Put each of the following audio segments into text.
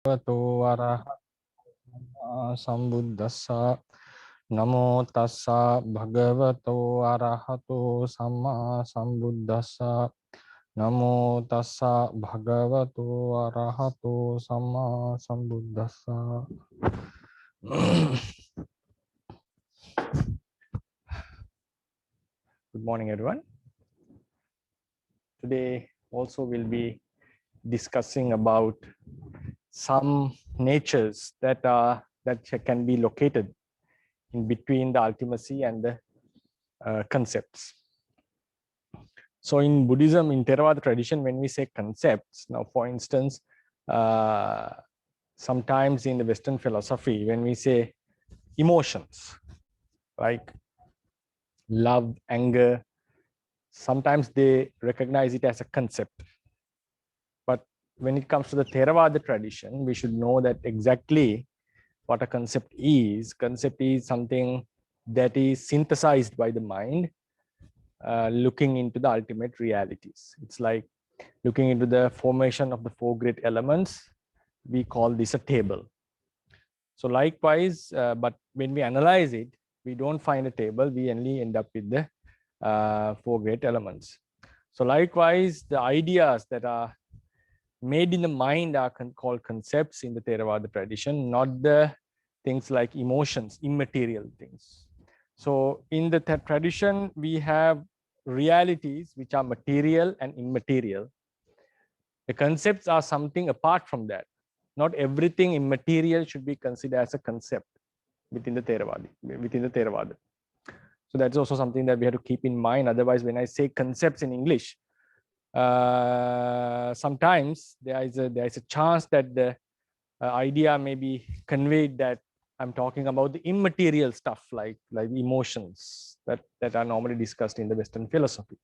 Bhagavato Arahato Sambuddhassa Namo Tassa Bhagavato Arahato Samma Sambuddhassa Namo Tassa Bhagavato Arahato Samma Sambuddhassa. Good morning, everyone. Today also we'll be discussing about some natures that can be located in between the ultimacy and the concepts. So in Buddhism, in Theravada tradition, when we say concepts, now for instance, sometimes in the Western philosophy, when we say emotions, like love, anger, sometimes they recognize it as a concept. But when it comes to the Theravada tradition, we should know that exactly what a concept is. Concept is something that is synthesized by the mind, looking into the ultimate realities. It's like looking into the formation of the four great elements. We call this a table. So likewise, but when we analyze it, we don't find a table. We only end up with the four great elements. So likewise, the ideas that are made in the mind are called concepts in the Theravada tradition, not the things like emotions, immaterial things. So in the tradition, we have realities which are material and immaterial. The concepts are something apart from that. Not everything immaterial should be considered as a concept within the Theravada. So that's also something that we have to keep in mind. Otherwise, when I say concepts in English, sometimes there is a chance that the idea may be conveyed that I'm talking about the immaterial stuff like emotions that are normally discussed in the Western philosophy.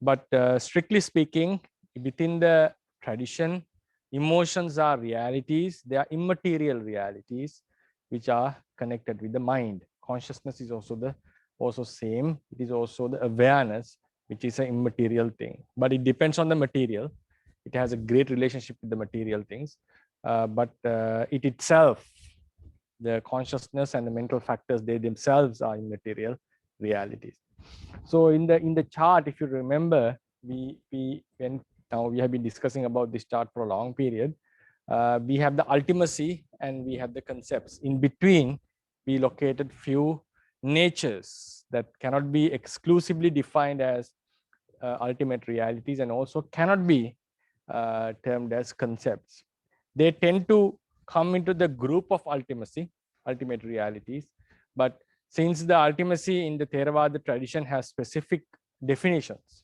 But strictly speaking, within the tradition, emotions are realities. They are immaterial realities which are connected with the mind. Consciousness is also same. It is also the awareness, which is an immaterial thing. But it depends on the material. It has a great relationship with the material things. But it itself, the consciousness and the mental factors, they themselves are immaterial realities. So in the chart, if you remember, when now we have been discussing about this chart for a long period. We have the ultimacy and we have the concepts. In between, we located few natures that cannot be exclusively defined as ultimate realities and also cannot be termed as concepts. They tend to come into the group of ultimacy, ultimate realities, but since the ultimacy in the Theravada tradition has specific definitions,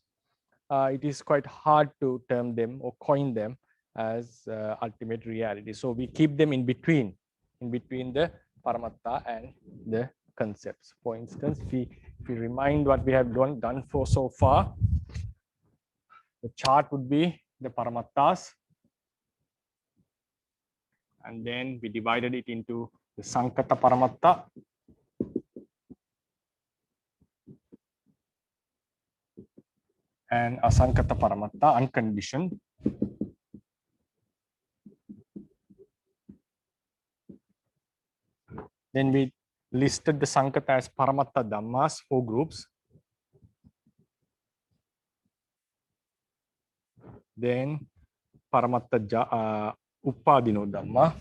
it is quite hard to term them or coin them as ultimate reality. So we keep them in between the Paramatta and the concepts. For instance, if we remind what we have done for so far, the chart would be the Paramattas, and then we divided it into the Sankata Paramatta, and Asankata Paramatta, unconditioned. Then we listed the Sankata as Paramatta Dhammas, 4 groups. Then Paramatta Uppadino Dhamma.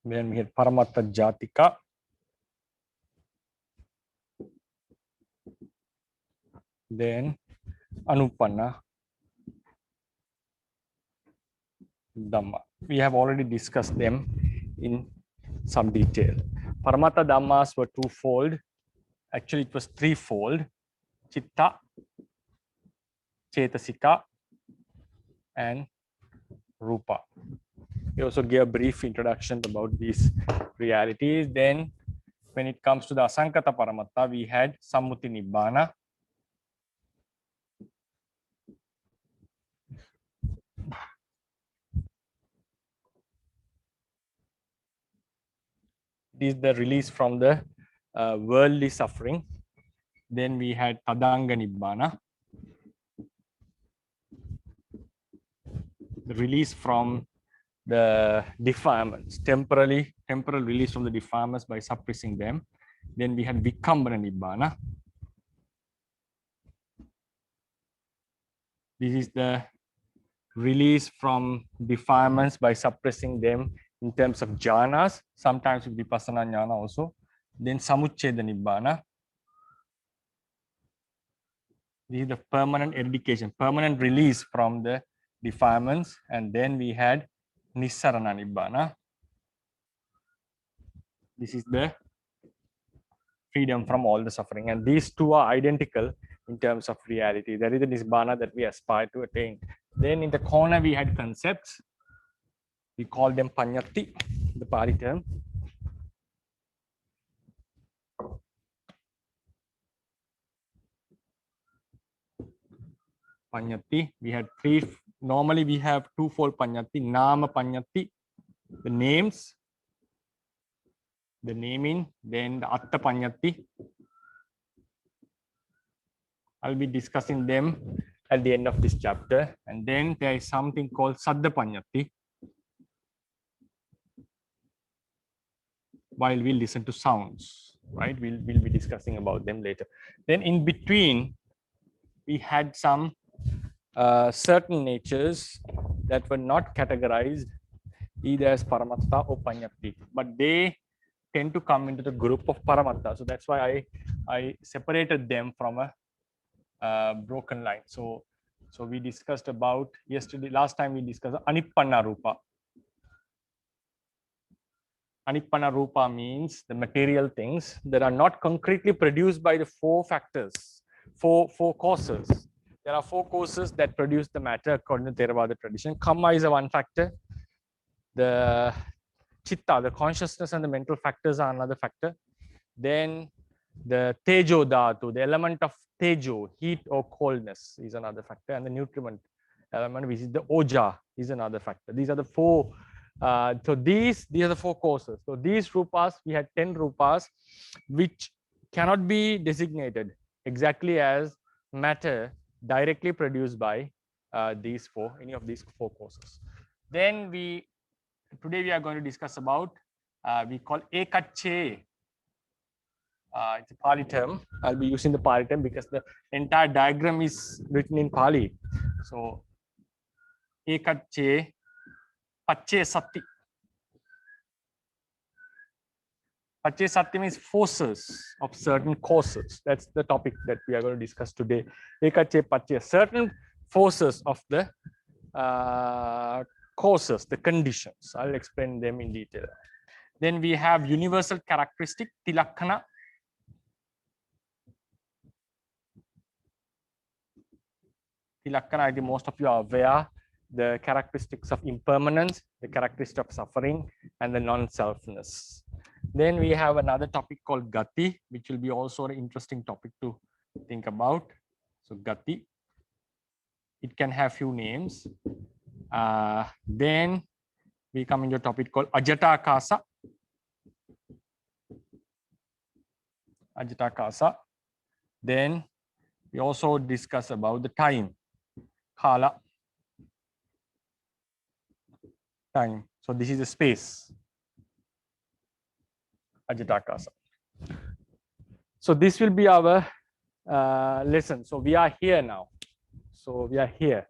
Then we had Paramatta Jatika. Then Anupanna Dhamma. We have already discussed them in some detail. Paramatta Dhammas were twofold. Actually, it was threefold. Chitta, Cetasika, and Rupa. We also gave a brief introduction about these realities. Then, when it comes to the Asankata Paramatta, we had Sammuti Nibbana. It is the release from the worldly suffering. Then we had Tadanga Nibbana, the release from the defilements, temporal release from the defilements by suppressing them. Then we had Vikambana Nibbana. This is the release from defilements by suppressing them in terms of jhanas, sometimes with Vipassana jnana also. Then Samucceda Nibbana. This is the permanent eradication, permanent release from the defilements. And then we had Nissarana Nibbana. This is the freedom from all the suffering. And these two are identical in terms of reality. That is the Nibbana that we aspire to attain. Then in the corner, we had concepts. We call them Panyati, the Pali term. Panyati. We had three. Normally, we have twofold Panyati. Nama Panyati, the names, the naming. Then the Atta Panyati. I'll be discussing them at the end of this chapter. And then there is something called Saddha Panyati, while we listen to sounds, right? We'll be discussing about them later. Then in between, we had some certain natures that were not categorized either as Paramatta or Panyati, but they tend to come into the group of Paramatta. So that's why I separated them from a broken line. So we discussed about last time we discussed Anippanna Rupa. Anippanna Rupa means the material things that are not concretely produced by the four factors, four causes. There are four causes that produce the matter according to Theravada tradition. Kamma is a one factor. The chitta, the consciousness and the mental factors are another factor. Then the tejo dhatu, the element of tejo, heat or coldness, is another factor. And the nutriment element, which is the oja, is another factor. These are the four. So these are the four causes. So these rupas, we had 10 rupas, which cannot be designated exactly as matter directly produced by any of these four causes. Then today we are going to discuss about we call ekacche. It's a Pali term. I'll be using the Pali term because the entire diagram is written in Pali. So ekacche Pache Sati. Pache Sati means forces of certain causes. That's the topic that we are going to discuss today. Ekache Pache, certain forces of the causes, the conditions. I'll explain them in detail. Then we have universal characteristic, Tilakkana. Tilakkana, I think most of you are aware. The characteristics of impermanence, the characteristic of suffering, and the non-selfness. Then we have another topic called Gati, which will be also an interesting topic to think about. So Gati, it can have few names. Then we come into a topic called Ajatakasa. Ajatakasa. Then we also discuss about the time, Kala. Time. So this is the space. Ajatakasa. So this will be our lesson. So we are here now. So we are here.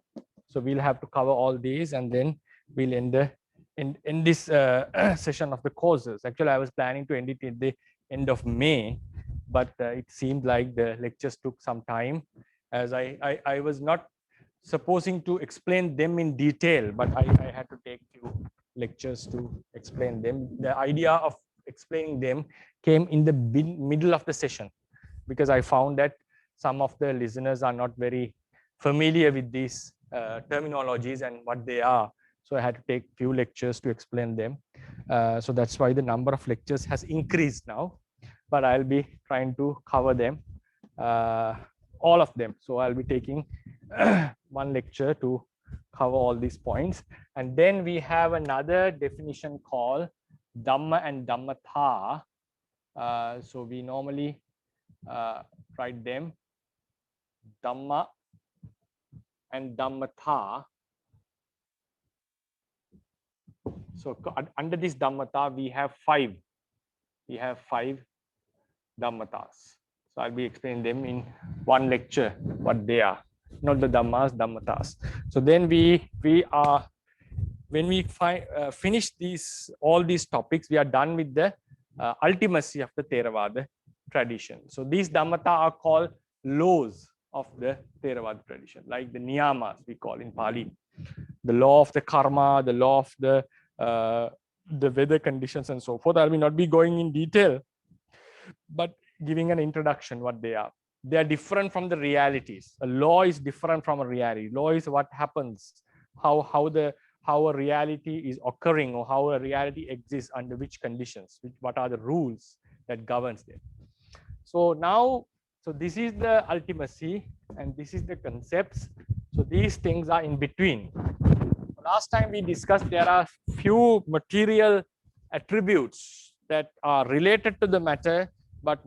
So we'll have to cover all these, and then we'll end in this session of the courses. Actually, I was planning to end it at the end of May, but it seemed like the lectures took some time, as I was not supposing to explain them in detail, but I had to take few lectures to explain them. The idea of explaining them came in the middle of the session, because I found that some of the listeners are not very familiar with these terminologies and what they are. So I had to take few lectures to explain them. So that's why the number of lectures has increased now, but I'll be trying to cover them, all of them. So I'll be taking one lecture to cover all these points. And then we have another definition called Dhamma and Dhammatha. So we normally write them Dhamma and Dhammata. So under this Dhammata, we have five. We have five Dhammatas. So I'll be explaining them in one lecture what they are, not the Dhammas, Dhammatas. So then we are, when we finish all these topics, we are done with the ultimacy of the Theravada tradition. So these Dhammata are called laws of the Theravada tradition, like the niyamas we call in Pali, the law of the karma, the law of the weather conditions and so forth. I will not be going in detail, but giving an introduction what they are. They are different from the realities. A law is different from a reality. Law is what happens, how a reality is occurring, or how a reality exists under which conditions, what are the rules that governs them. So now, so this is the ultimacy and this is the concepts. So these things are in between. Last time we discussed there are few material attributes that are related to the matter but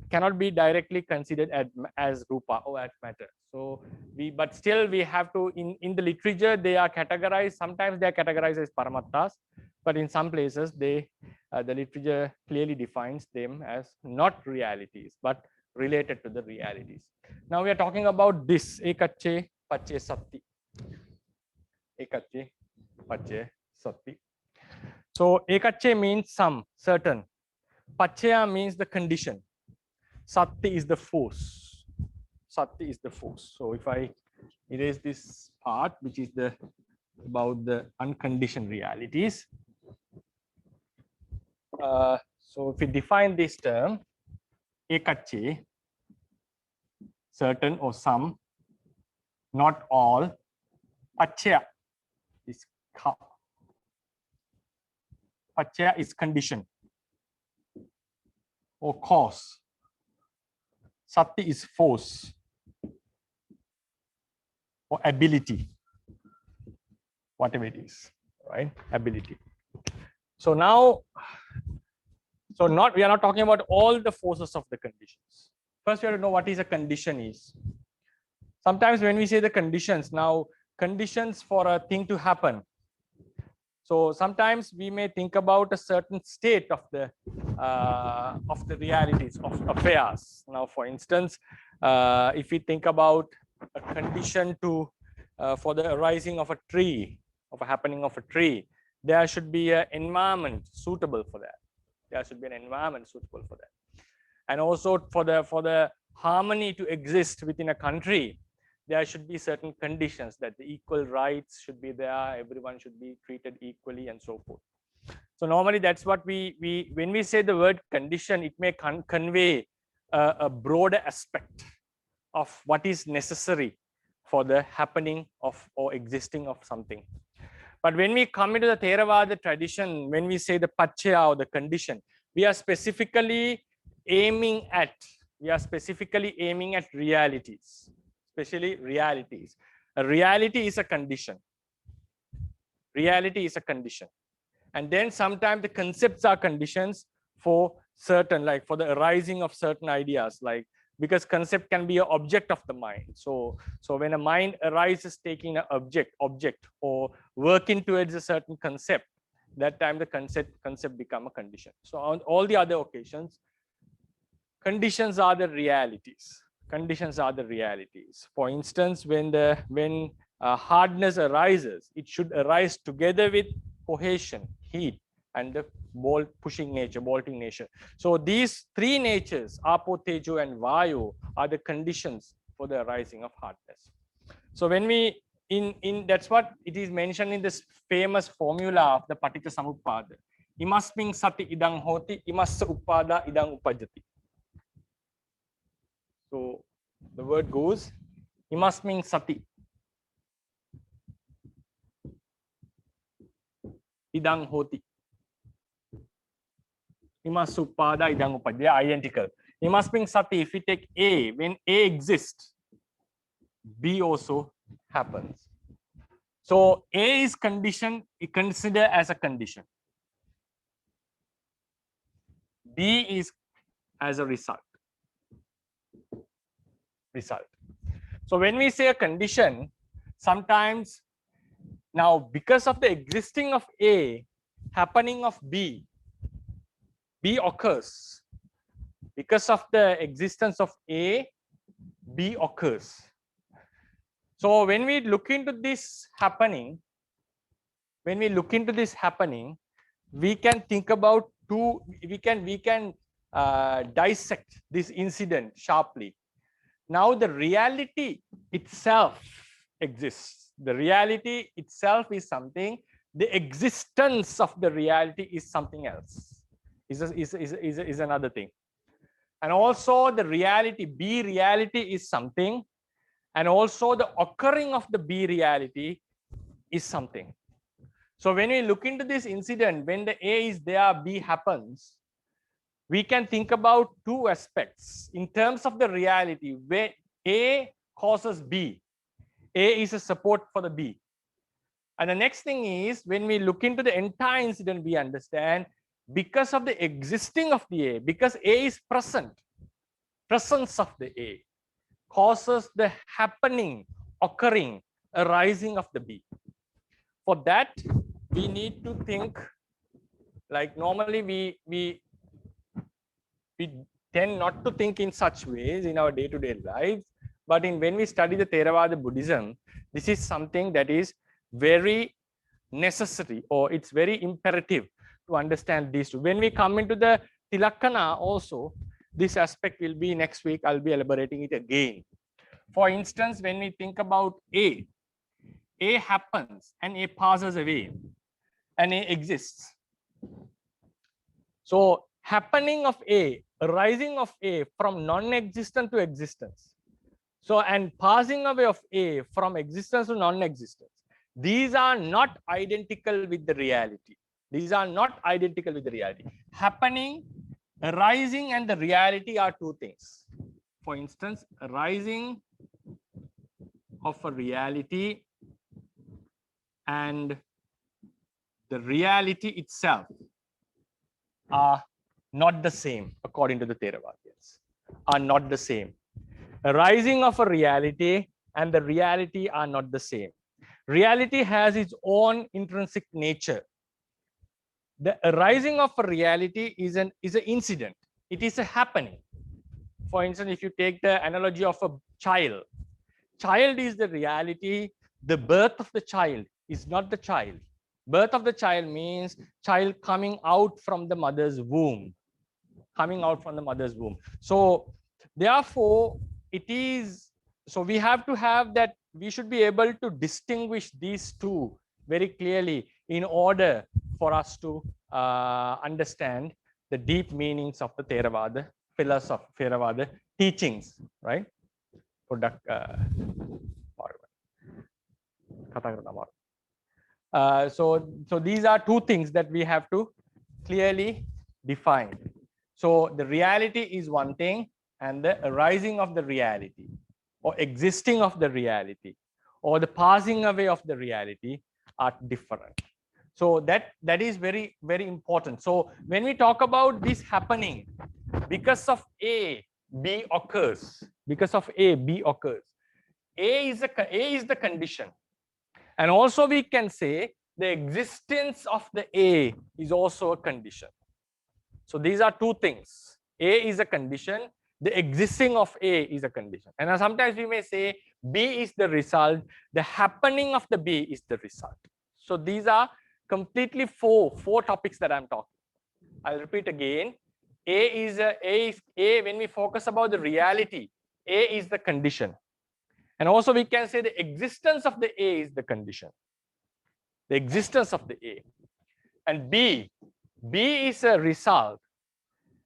cannot be directly considered as rupa or as matter. So but still we have to, in the literature they are categorized. Sometimes they are categorized as paramattas, but in some places the literature clearly defines them as not realities but related to the realities. Now we are talking about this ekacche pacche sati. Ekacche pacche sati. So ekacche means some, certain. Pachya means the condition. Sati is the force. Sati is the force. So if I erase this part, which is about the unconditioned realities. So if we define this term, ekacche, certain or some, not all. Pachya is pachya is condition or cause. Sati is force or ability, whatever it is, right? Ability. So now, we are not talking about all the forces of the conditions. First, we have to know what is a condition is. Sometimes when we say the conditions, now conditions for a thing to happen. So sometimes we may think about a certain state of the realities of affairs. Now, for instance, if we think about a condition to for the arising of a tree, of a happening of a tree, there should be an environment suitable for that. There should be an environment suitable for that. And also for the harmony to exist within a country, there should be certain conditions that the equal rights should be there, everyone should be treated equally and so forth. So normally that's what we when we say the word condition, it may convey a broader aspect of what is necessary for the happening of or existing of something. But when we come into the Theravada tradition, when we say the pachya or the condition, we are specifically aiming at realities, especially realities. A reality is a condition. Reality is a condition. And then sometimes the concepts are conditions for certain, like for the arising of certain ideas, like because concept can be an object of the mind. So when a mind arises taking an object or working towards a certain concept, that time the concept become a condition. So on all the other occasions, conditions are the realities. Conditions are the realities. For instance, when hardness arises, it should arise together with cohesion, heat, and the bolting nature. So these three natures, Apo, Tejo, and Vayu, are the conditions for the arising of hardness. So when we that's what it is mentioned in this famous formula of the Paticca Samuppada. Imasming sati idang hoti, imassa upada idang upajati. So the word goes, imasming sati idang hoti. Imasupada idang upada. They are identical. Imasming sati, if we take A, when A exists, B also happens. So A is condition, considered as a condition. B is as a result. So when we say a condition, sometimes now because of the existing of A, happening of B occurs. Because of the existence of A, B occurs. So when we look into this happening, we can think about we can dissect this incident sharply. Now the reality itself exists. The reality itself is something. The existence of the reality is something else. Is another thing. And also the reality, B reality is something. And also the occurring of the B reality is something. So when we look into this incident, when the A is there, B happens, we can think about two aspects in terms of the reality where A causes B. A is a support for the B. And the next thing is when we look into the entire incident, we understand because of the existing of the A, because A is present, presence of the A causes the happening, occurring, arising of the B. For that, we need to think like normally we tend not to think in such ways in our day-to-day lives, but when we study the Theravada Buddhism, this is something that is very necessary, or it's very imperative to understand these two. When we come into the Tilakkana also, this aspect will be next week. I'll be elaborating it again. For instance, when we think about A happens and A passes away and A exists. So happening of A, arising of A from non-existent to existence. So, and passing away of A from existence to non-existence. These are not identical with the reality. These are not identical with the reality. Happening, arising, and the reality are two things. For instance, arising of a reality and the reality itself are not the same according to the Theravadians, are not the same. Arising of a reality and the reality are not the same. Reality has its own intrinsic nature. The arising of a reality is an incident. It is a happening. For instance, if you take the analogy of a child is the reality. The birth of the child is not the child. Birth of the child means child coming out from the mother's womb. Coming out from the mother's womb. So therefore, so we have to have that, we should be able to distinguish these two very clearly in order for us to understand the deep meanings of the Theravada philosophy, Theravada teachings, right? So these are two things that we have to clearly define. So the reality is one thing, and the arising of the reality or existing of the reality or the passing away of the reality are different. So that is very, very important. So when we talk about this happening, because of A, B occurs. Because of A, B occurs. A is the condition. And also we can say the existence of the A is also a condition. So these are two things. A is a condition. The existing of A is a condition. And sometimes we may say B is the result. The happening of the B is the result. So these are completely four topics that I'm talking. I'll repeat again. When we focus about the reality, A is the condition. And also we can say the existence of the A is the condition. The existence of the A. And B is a result.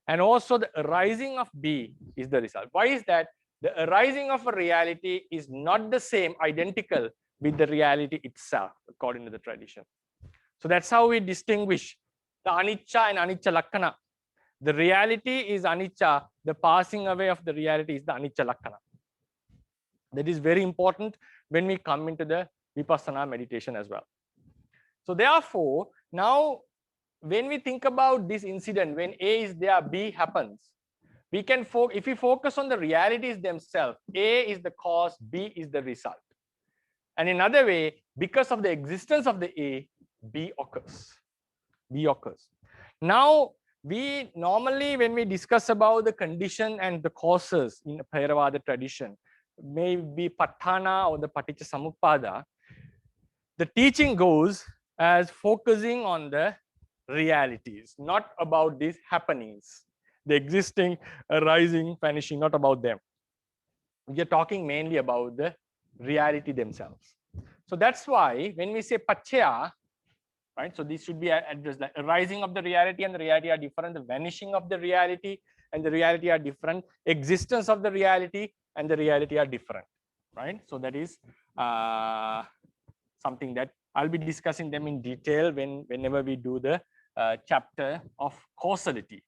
And also the arising of B is the result. Why is that? The arising of a reality is not the same, identical with the reality itself, according to the tradition. So that's how we distinguish the anicca and anicca lakkana. The reality is anicca. The passing away of the reality is the anicca lakkana. That is very important when we come into the vipassana meditation as well. So therefore, now when we think about this incident, when A is there, B happens, we can if we focus on the realities themselves, A is the cause, B is the result. And in another way, because of the existence of the A, B occurs. B occurs. Now, we normally, when we discuss about the condition and the causes in Theravada tradition, maybe Patthana or the Paticca Samuppada, the teaching goes as focusing on the realities, not about these happenings, the existing, arising, vanishing, not about them. We are talking mainly about the reality themselves. So that's why when we say Paccaya, right? So this should be addressed like arising of the reality and the reality are different, the vanishing of the reality and the reality are different, existence of the reality and the reality are different, right? So that is something that I'll be discussing them in detail whenever we do the chapter of causality,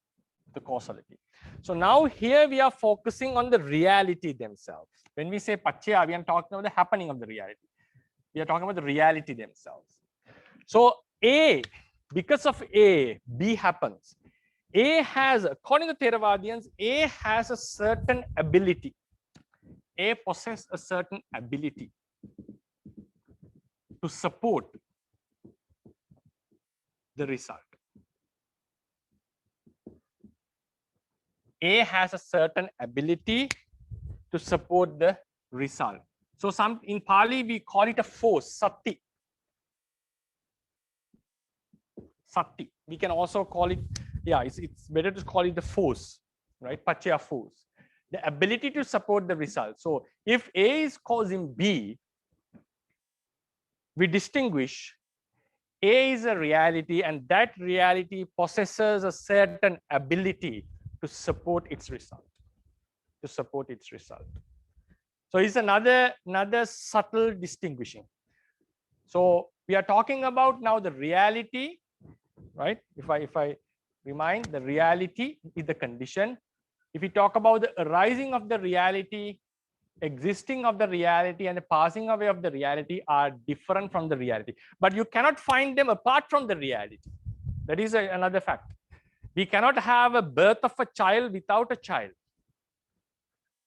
the causality. So now here we are focusing on the reality themselves. When we say Paccaya, we are talking about the happening of the reality. We are talking about the reality themselves. So A, because of A, B happens. A has, according to Theravadians, A has a certain ability. A possesses a certain ability to support the result. A has a certain ability to support the result. So in Pali, we call it a force, sati. Sati. We can also call it, yeah, it's better to call it the force, right? Paccaya force. The ability to support the result. So if A is causing B, we distinguish A is a reality and that reality possesses a certain ability to support its result. To support its result. So it's another subtle distinguishing. So we are talking about now the reality, right? If I remind, the reality is the condition. If we talk about the arising of the reality, existing of the reality and the passing away of the reality are different from the reality. But you cannot find them apart from the reality. That is another fact. We cannot have a birth of a child without a child.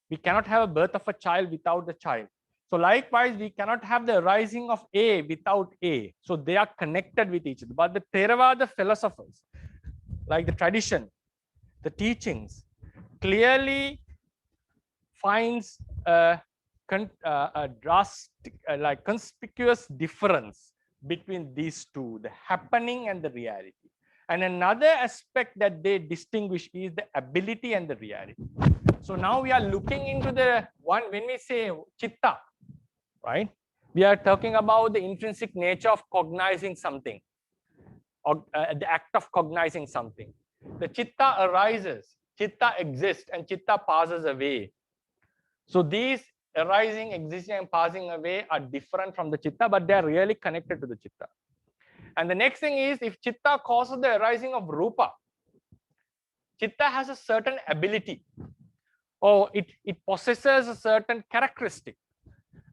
We cannot have a birth of a child without the child. So likewise, we cannot have the arising of A without A. So they are connected with each other. But the Theravada philosophers, like the tradition, the teachings, clearly finds a drastic, like conspicuous difference between these two, the happening and the reality. And another aspect that they distinguish is the ability and the reality. So now we are looking into the one, when we say chitta, right? We are talking about the intrinsic nature of cognizing something, or the act of cognizing something. The chitta arises, chitta exists, and chitta passes away. So these arising, existing, and passing away are different from the chitta, but they are really connected to the chitta. And the next thing is, if chitta causes the arising of rupa, chitta has a certain ability, or it possesses a certain characteristic,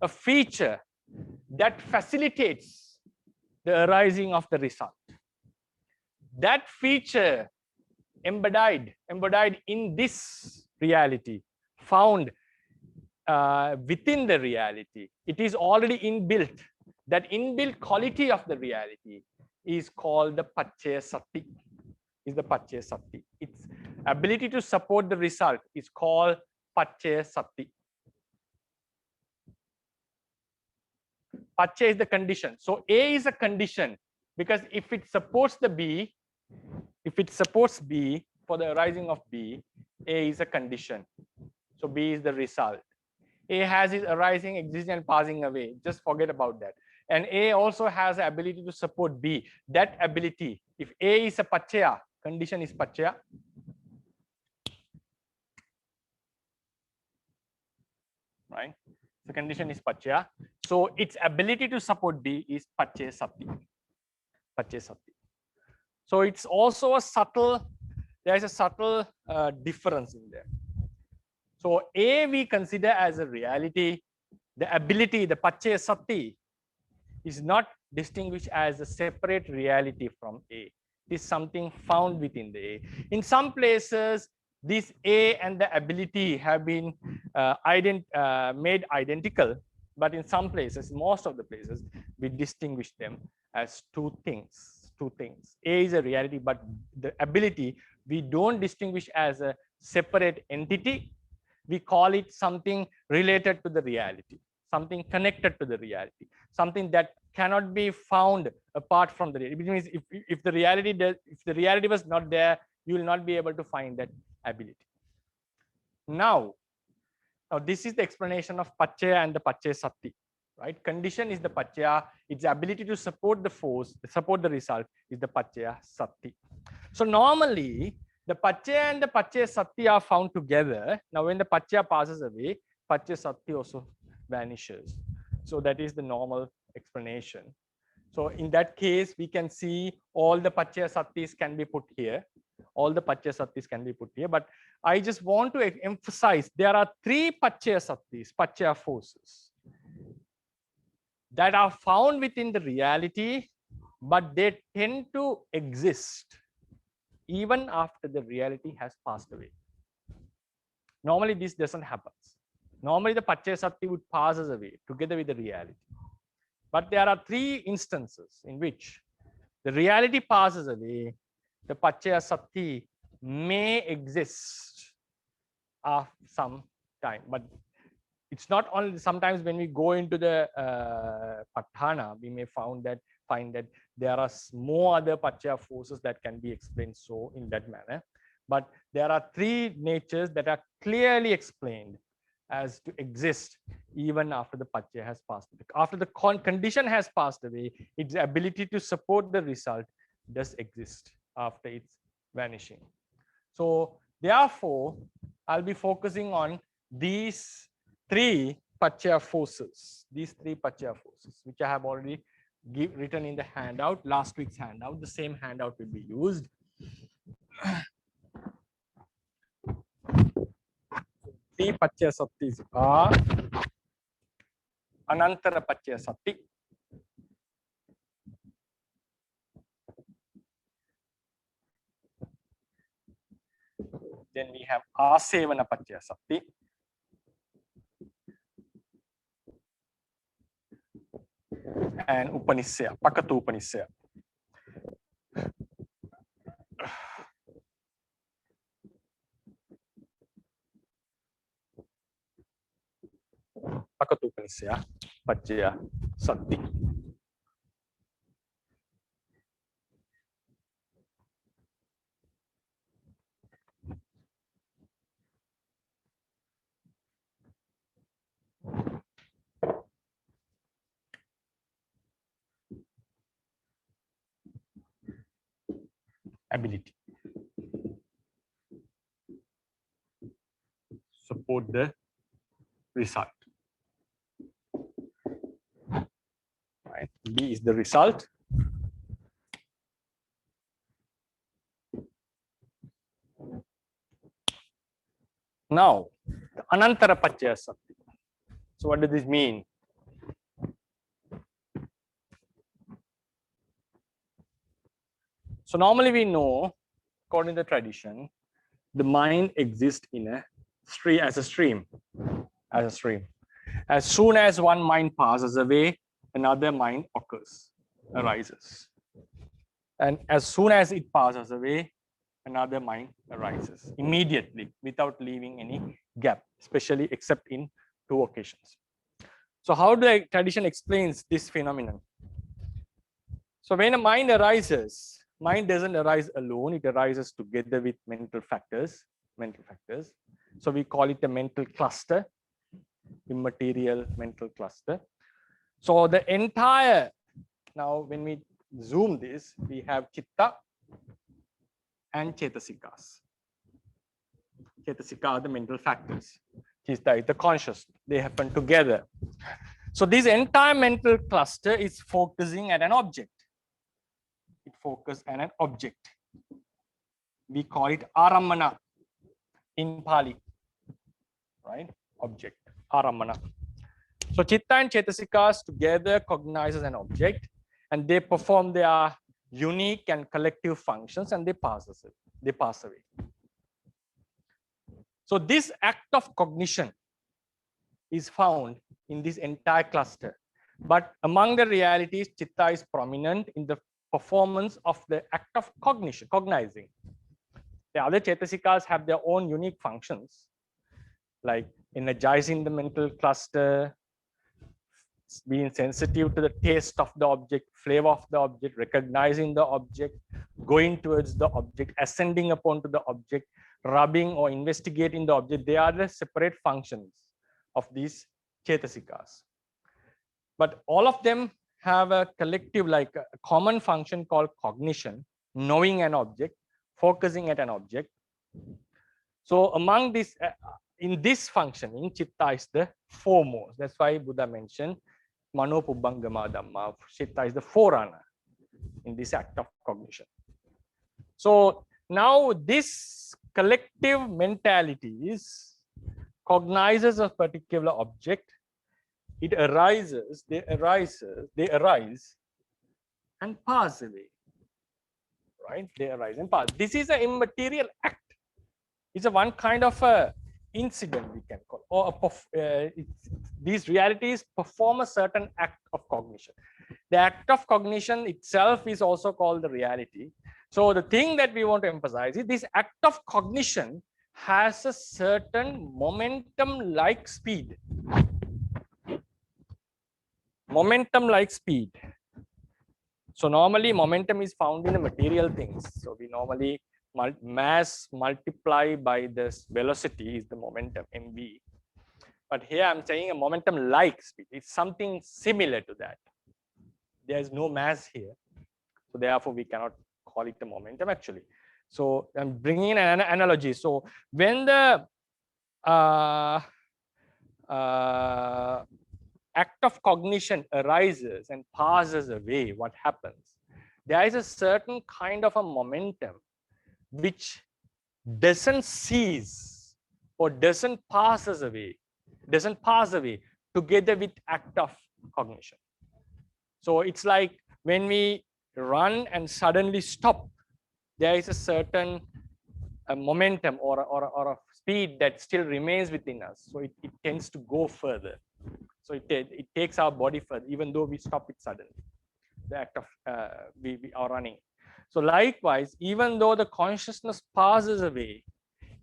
a feature that facilitates the arising of the result. That feature embodied in this reality, found within the reality, it is already inbuilt. That inbuilt quality of the reality is called the Paccaya Sati. Is the Paccaya Sati. Its ability to support the result is called Paccaya Sati. Paccaya is the condition. So A is a condition because if it supports the B, if it supports B for the arising of B, A is a condition. So B is the result. A has its arising, existing, and passing away. Just forget about that. And A also has the ability to support B. That ability, if A is a Paccaya, condition is Paccaya. Right? The condition is Paccaya. So its ability to support B is Paccaya Sati. Paccaya Sati. So it's also a subtle, there is a subtle difference in there. So A we consider as a reality. The ability, the Paccaya Sati, is not distinguished as a separate reality from A. It is something found within the A. In some places, this A and the ability have been made identical, but in some places, most of the places, we distinguish them as two things. Two things. A is a reality, but the ability we don't distinguish as a separate entity. We call it something related to the reality, something connected to the reality, something that cannot be found apart from the reality. It means if the reality was not there, you will not be able to find that ability. Now this is the explanation of Paccaya and the Paccaya Satti. Right? Condition is the Paccaya, its ability to support the force, support the result is the Paccaya Satti. So normally the Paccaya and the Paccaya Satti are found together. Now when the Paccaya passes away, Paccaya Satti also vanishes. So that is the normal explanation. So in that case, we can see all the Paccaya Sattis can be put here. All the Paccaya Sattis can be put here. But I just want to emphasize there are three Paccaya Sattis, Paccaya forces, that are found within the reality, but they tend to exist even after the reality has passed away. Normally, this doesn't happen. Normally, the Paccaya Satti would pass away together with the reality. But there are three instances in which the reality passes away, the Paccaya Satti may exist after some time. But it's not only sometimes when we go into the Patthana, we may find that there are more other Paccaya forces that can be explained so in that manner. But there are three natures that are clearly explained as to exist even after the Paccaya has passed away. After the condition has passed away, its ability to support the result does exist after its vanishing. So therefore, I'll be focusing on these three Paccaya forces, which I have already written in the handout, last week's handout. The same handout will be used. Three Paccaya Sattis are Anantara Paccaya Satti, then we have Asevana Paccaya Satti, and Upanissaya, Pakatu Upanissaya. Pakatu Upanissaya, Paccaya Satti. Ability. Support the result. Right. B is the result. Now, the Anantara Paccaya Satti. So what does this mean? So normally we know, according to the tradition, the mind exists in a stream as a stream. As soon as one mind passes away, another mind arises. And as soon as it passes away, another mind arises immediately without leaving any gap, especially except in two occasions. So how the tradition explains this phenomenon? So when a mind arises, mind doesn't arise alone, it arises together with mental factors. So we call it a mental cluster, immaterial mental cluster. So the entire, now when we zoom this, we have Chitta and Cetasikas. Cetasika are the mental factors. Chitta is the conscious. They happen together. So this entire mental cluster is focusing at an object. It focuses on an object. We call it Arammana in Pali, right? Object, Arammana. So Chitta and Cetasikas together cognizes an object and they perform their unique and collective functions, and they pass away. So this act of cognition is found in this entire cluster. But among the realities, chitta is prominent in the performance of the act of cognition, cognizing. The other chetasikas have their own unique functions, like energizing the mental cluster, being sensitive to the taste of the object, flavor of the object, recognizing the object, going towards the object, ascending upon to the object, rubbing or investigating the object. They are the separate functions of these chetasikas. But all of them have a collective, like a common function called cognition, knowing an object, focusing at an object. So among this, in this functioning, chitta is the foremost. That's why Buddha mentioned Mano Pubbangama Dhamma. Chitta is the forerunner in this act of cognition. So now this collective mentality cognizes a particular object. It arises, they arise and pass away. Right? They arise and pass. This is an immaterial act. It's a one kind of a incident, we can call, or these realities perform a certain act of cognition. The act of cognition itself is also called the reality. So the thing that we want to emphasize is this act of cognition has a certain momentum-like speed. Momentum-like speed. So normally momentum is found in the material things. So we normally mass multiply by this velocity is the momentum, mv. But here I'm saying a momentum like speed. It's something similar to that. There is no mass here. So therefore we cannot call it a momentum actually. So I'm bringing in an analogy. So when the act of cognition arises and passes away, what happens? There is a certain kind of a momentum which doesn't cease or doesn't pass away together with act of cognition. So it's like when we run and suddenly stop, there is a certain momentum or a speed that still remains within us. So it tends to go further. So it takes our body further, even though we stop it suddenly. The act of we are running. So likewise, even though the consciousness passes away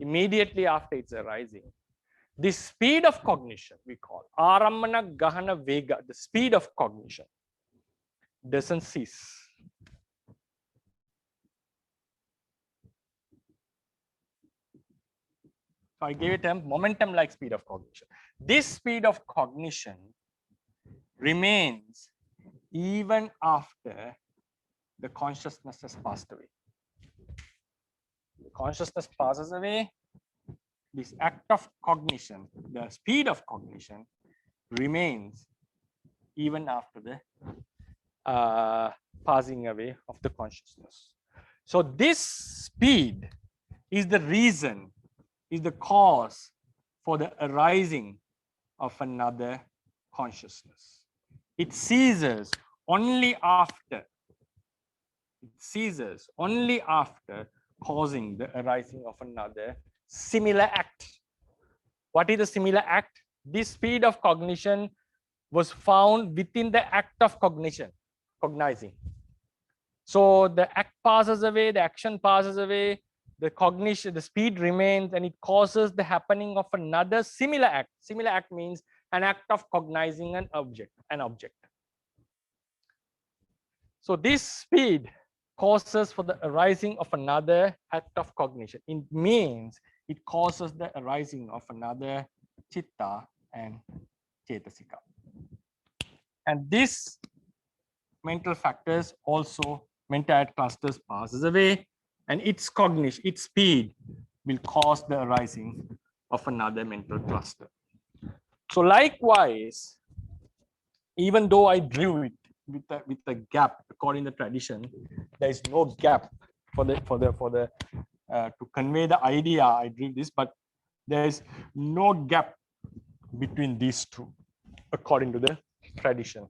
immediately after its arising, the speed of cognition, we call Arammana Gahana Vega, the speed of cognition doesn't cease. So I gave it a momentum like speed of cognition. This speed of cognition remains even after the consciousness has passed away. The consciousness passes away. This act of cognition, the speed of cognition, remains even after the passing away of the consciousness. So this speed is the reason, is the cause for the arising of another consciousness. It ceases only after. It ceases only after causing the arising of another similar act. What is the similar act? This speed of cognition was found within the act of cognition, cognizing. So the act passes away, the action passes away, the cognition, the speed remains, and it causes the happening of another similar act. Similar act means an act of cognizing an object. So this speed causes for the arising of another act of cognition. It means it causes the arising of another chitta and cetasika. And this mental factors also, mental clusters passes away, and its cognition, its speed will cause the arising of another mental cluster. So likewise, even though I drew it with a gap, according to tradition, there is no gap for the to convey the idea. I drew this, but there is no gap between these two, according to the tradition.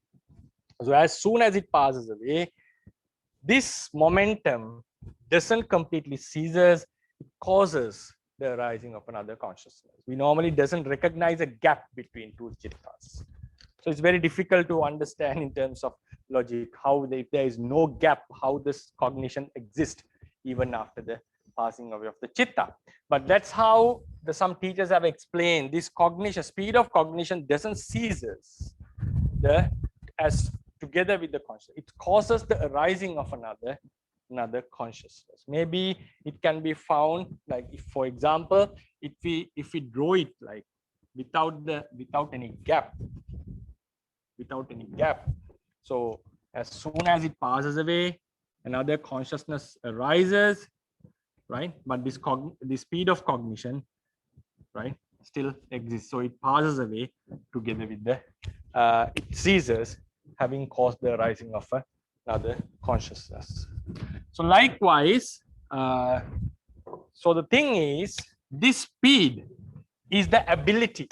So as soon as it passes away, this momentum doesn't completely ceases, it causes the arising of another consciousness. We normally doesn't recognize a gap between two chittas. So it's very difficult to understand in terms of logic how if there is no gap, how this cognition exists even after the passing away of the chitta. But that's how some teachers have explained this cognition, speed of cognition doesn't ceases as together with the consciousness. It causes the arising of another consciousness. Maybe it can be found like if, for example, if we draw it like without any gap. So as soon as it passes away, another consciousness arises, right? But the speed of cognition, right, still exists. So it passes away together with the it ceases, having caused the arising of another consciousness. So likewise, so the thing is, this speed is the ability.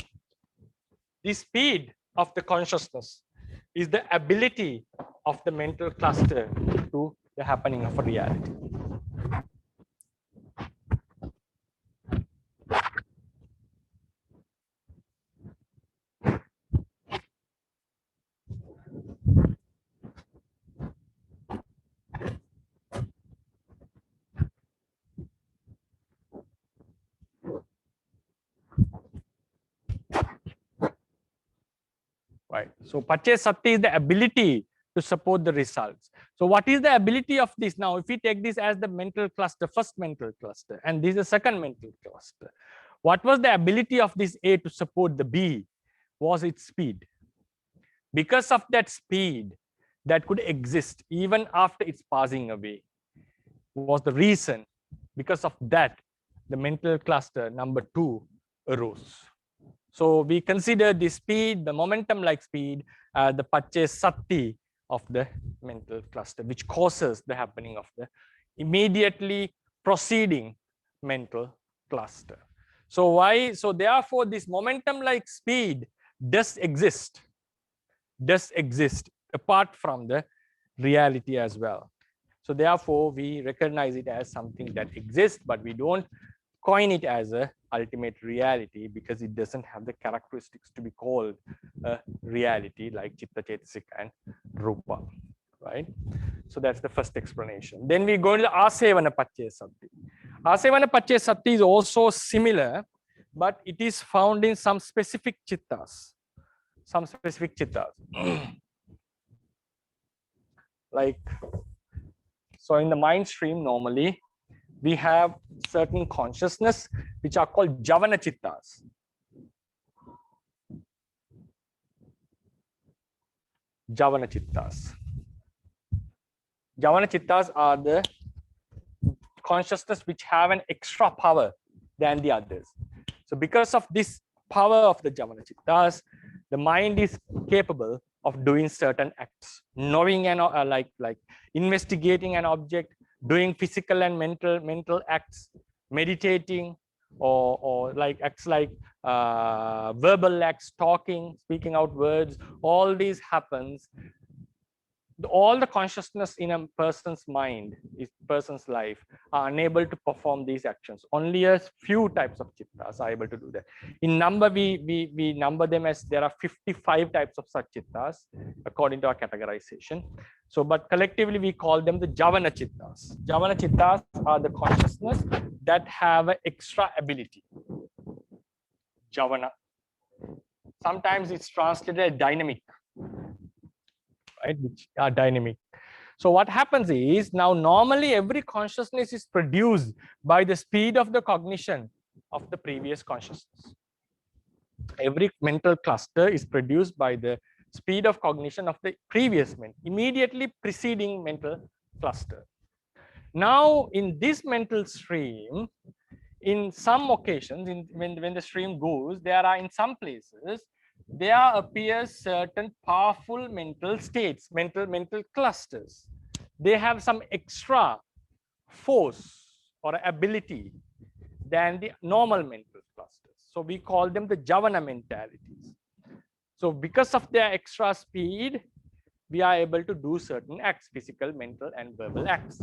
This speed of the consciousness is the ability of the mental cluster to the happening of a reality. Right. So Paccaya Sati is the ability to support the results. So what is the ability of this? Now, if we take this as the mental cluster, first mental cluster, and this is the second mental cluster, what was the ability of this A to support the B? Was its speed. Because of that speed that could exist even after its passing away was the reason. Because of that, the mental cluster number 2 arose. So we consider the speed, the momentum like speed, the Paccaya Sati of the mental cluster, which causes the happening of the immediately proceeding mental cluster. So why? So therefore, this momentum like speed does exist apart from the reality as well. So therefore, we recognize it as something that exists, but we don't coin it as a ultimate reality because it doesn't have the characteristics to be called a reality like Chitta, Chetasik and Rupa, right? So that's the first explanation. Then we go to the Asevana Paccaya Sati. Asevana Paccaya Sati is also similar, but it is found in some specific chittas. Like, so in the mind stream, normally, we have certain consciousness which are called Javana Chittas. Javana Chittas. Javana Chittas are the consciousness which have an extra power than the others. So because of this power of the Javana Chittas, the mind is capable of doing certain acts, knowing and like investigating an object, doing physical and mental acts, meditating, or like acts like verbal acts, talking, speaking out words. All these happens. All the consciousness in a person's mind, person's life, are unable to perform these actions. Only a few types of chittas are able to do that. In number, we number them as there are 55 types of such chittas according to our categorization. So, but collectively we call them the Javana chittas. Javana chittas are the consciousness that have an extra ability. Javana. Sometimes it's translated as dynamic. Right, which are dynamic. So what happens is, now normally every consciousness is produced by the speed of the cognition of the previous consciousness. Every mental cluster is produced by the speed of cognition of the previous immediately preceding mental cluster. Now in this mental stream, in some occasions, when the stream goes, there are in some places there appears certain powerful mental states, mental clusters. They have some extra force or ability than the normal mental clusters. So we call them the Javana mentalities. So because of their extra speed, we are able to do certain acts, physical, mental, and verbal acts.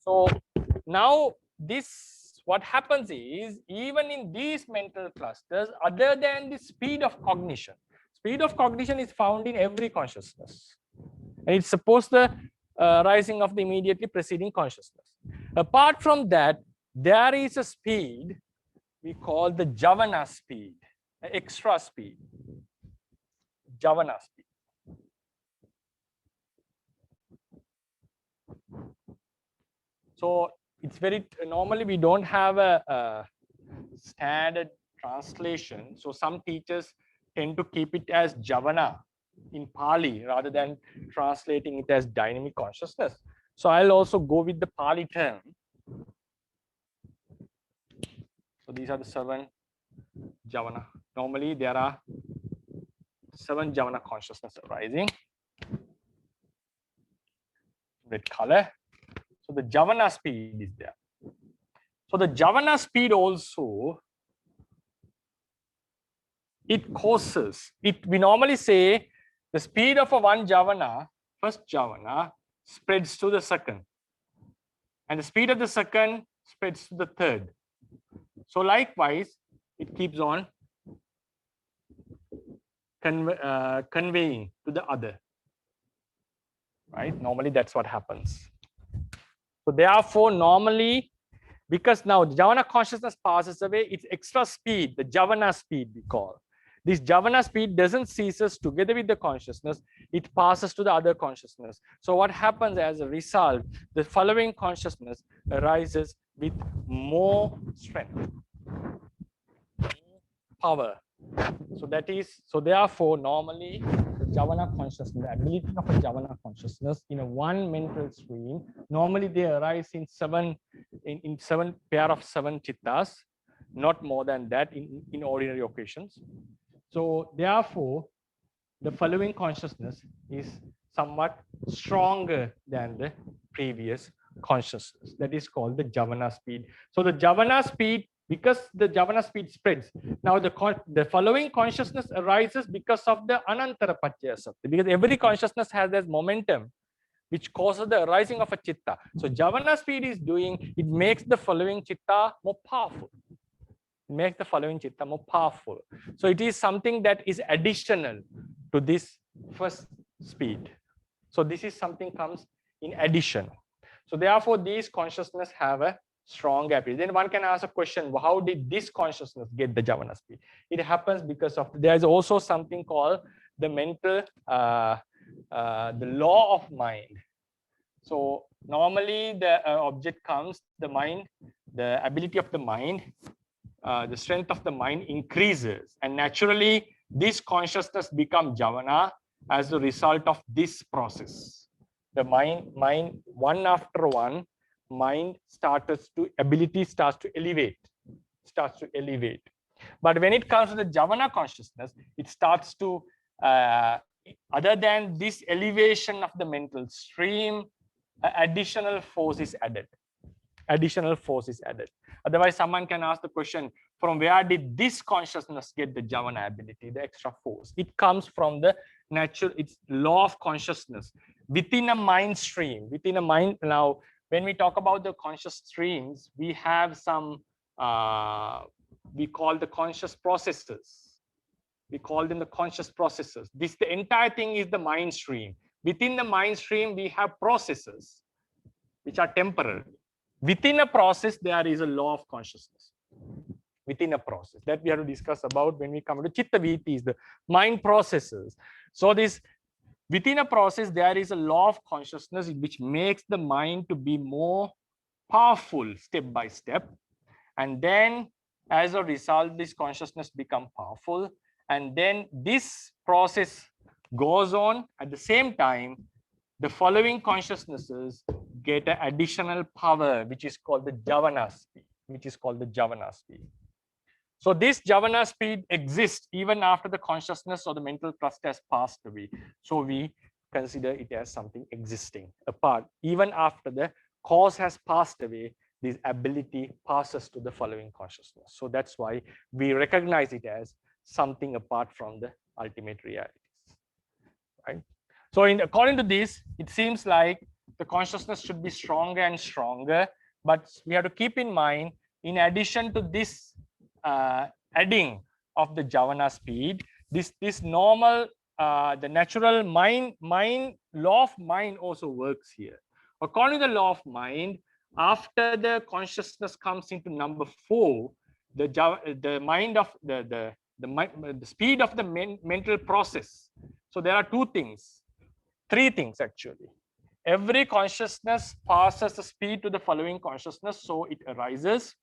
So now this, what happens is, even in these mental clusters, other than the speed of cognition is found in every consciousness, and it's supposed the rising of the immediately preceding consciousness. Apart from that, there is a speed we call the Javana speed, extra speed, Javana speed. So it's very, normally we don't have a standard translation. So some teachers tend to keep it as Javana in Pali rather than translating it as dynamic consciousness. So I'll also go with the Pali term. So these are the 7 Javana. Normally there are 7 Javana consciousness arising. Red color. So the Javana speed is there. So the Javana speed also, it causes, we normally say the speed of a one Javana, first Javana, spreads to the second. And the speed of the second spreads to the third. So likewise, it keeps on conveying to the other. Right? Normally that's what happens. So therefore, normally, because now the Javana consciousness passes away, its extra speed, the Javana speed we call. This Javana speed doesn't ceases together with the consciousness, it passes to the other consciousness. So what happens as a result, the following consciousness arises with more strength, power. So that is, so therefore, normally the Javana consciousness, the ability of a Javana consciousness in a one mental stream, normally they arise in seven pair of 7 chittas, not more than that in ordinary occasions. So therefore, the following consciousness is somewhat stronger than the previous consciousness. That is called the Javana speed. So the Javana speed, because the Javana speed spreads, now the following consciousness arises because of the Anantara Paccaya Sakti, because every consciousness has this momentum which causes the arising of a chitta. So Javana speed is doing, it makes the following chitta more powerful. Make the following chitta more powerful. So it is something that is additional to this first speed. So this is something comes in addition. So therefore, these consciousness have a strong ability. Then one can ask a question: how did this consciousness get the Javana speed? It happens because of, there is also something called the mental, the law of mind. So normally the object comes, the mind, the ability of the mind, the strength of the mind increases, and naturally this consciousness becomes Javana as a result of this process. The mind one after one, mind ability starts to elevate. But when it comes to the Javana consciousness, it starts to, other than this elevation of the mental stream, additional force is added. Otherwise, someone can ask the question, from where did this consciousness get the Javana ability, the extra force? It comes from the natural, it's law of consciousness within a mind stream, within a mind. Now, when we talk about the conscious streams, we have some, we call the conscious processes. We call them the conscious processes. The entire thing is the mind stream. Within the mind stream, we have processes which are temporal. Within a process, there is a law of consciousness. Within a process that we have to discuss about when we come to Chitta Vittis, the mind processes. So this, within a process, there is a law of consciousness which makes the mind to be more powerful step by step. And then as a result, this consciousness becomes powerful. And then this process goes on. At the same time, the following consciousnesses get an additional power, which is called the Javana speed. So this Javana speed exists even after the consciousness or the mental cluster has passed away. So we consider it as something existing apart. Even after the cause has passed away, this ability passes to the following consciousness. So that's why we recognize it as something apart from the ultimate realities. Right? So according to this, it seems like the consciousness should be stronger and stronger. But we have to keep in mind, in addition to this adding of the Javana speed, this normal, the natural mind law of mind also works here. According to the law of mind, after the consciousness comes into number 4, the mind of the speed of the mental process. So there are three things actually. Every consciousness passes the speed to the following consciousness, so it arises.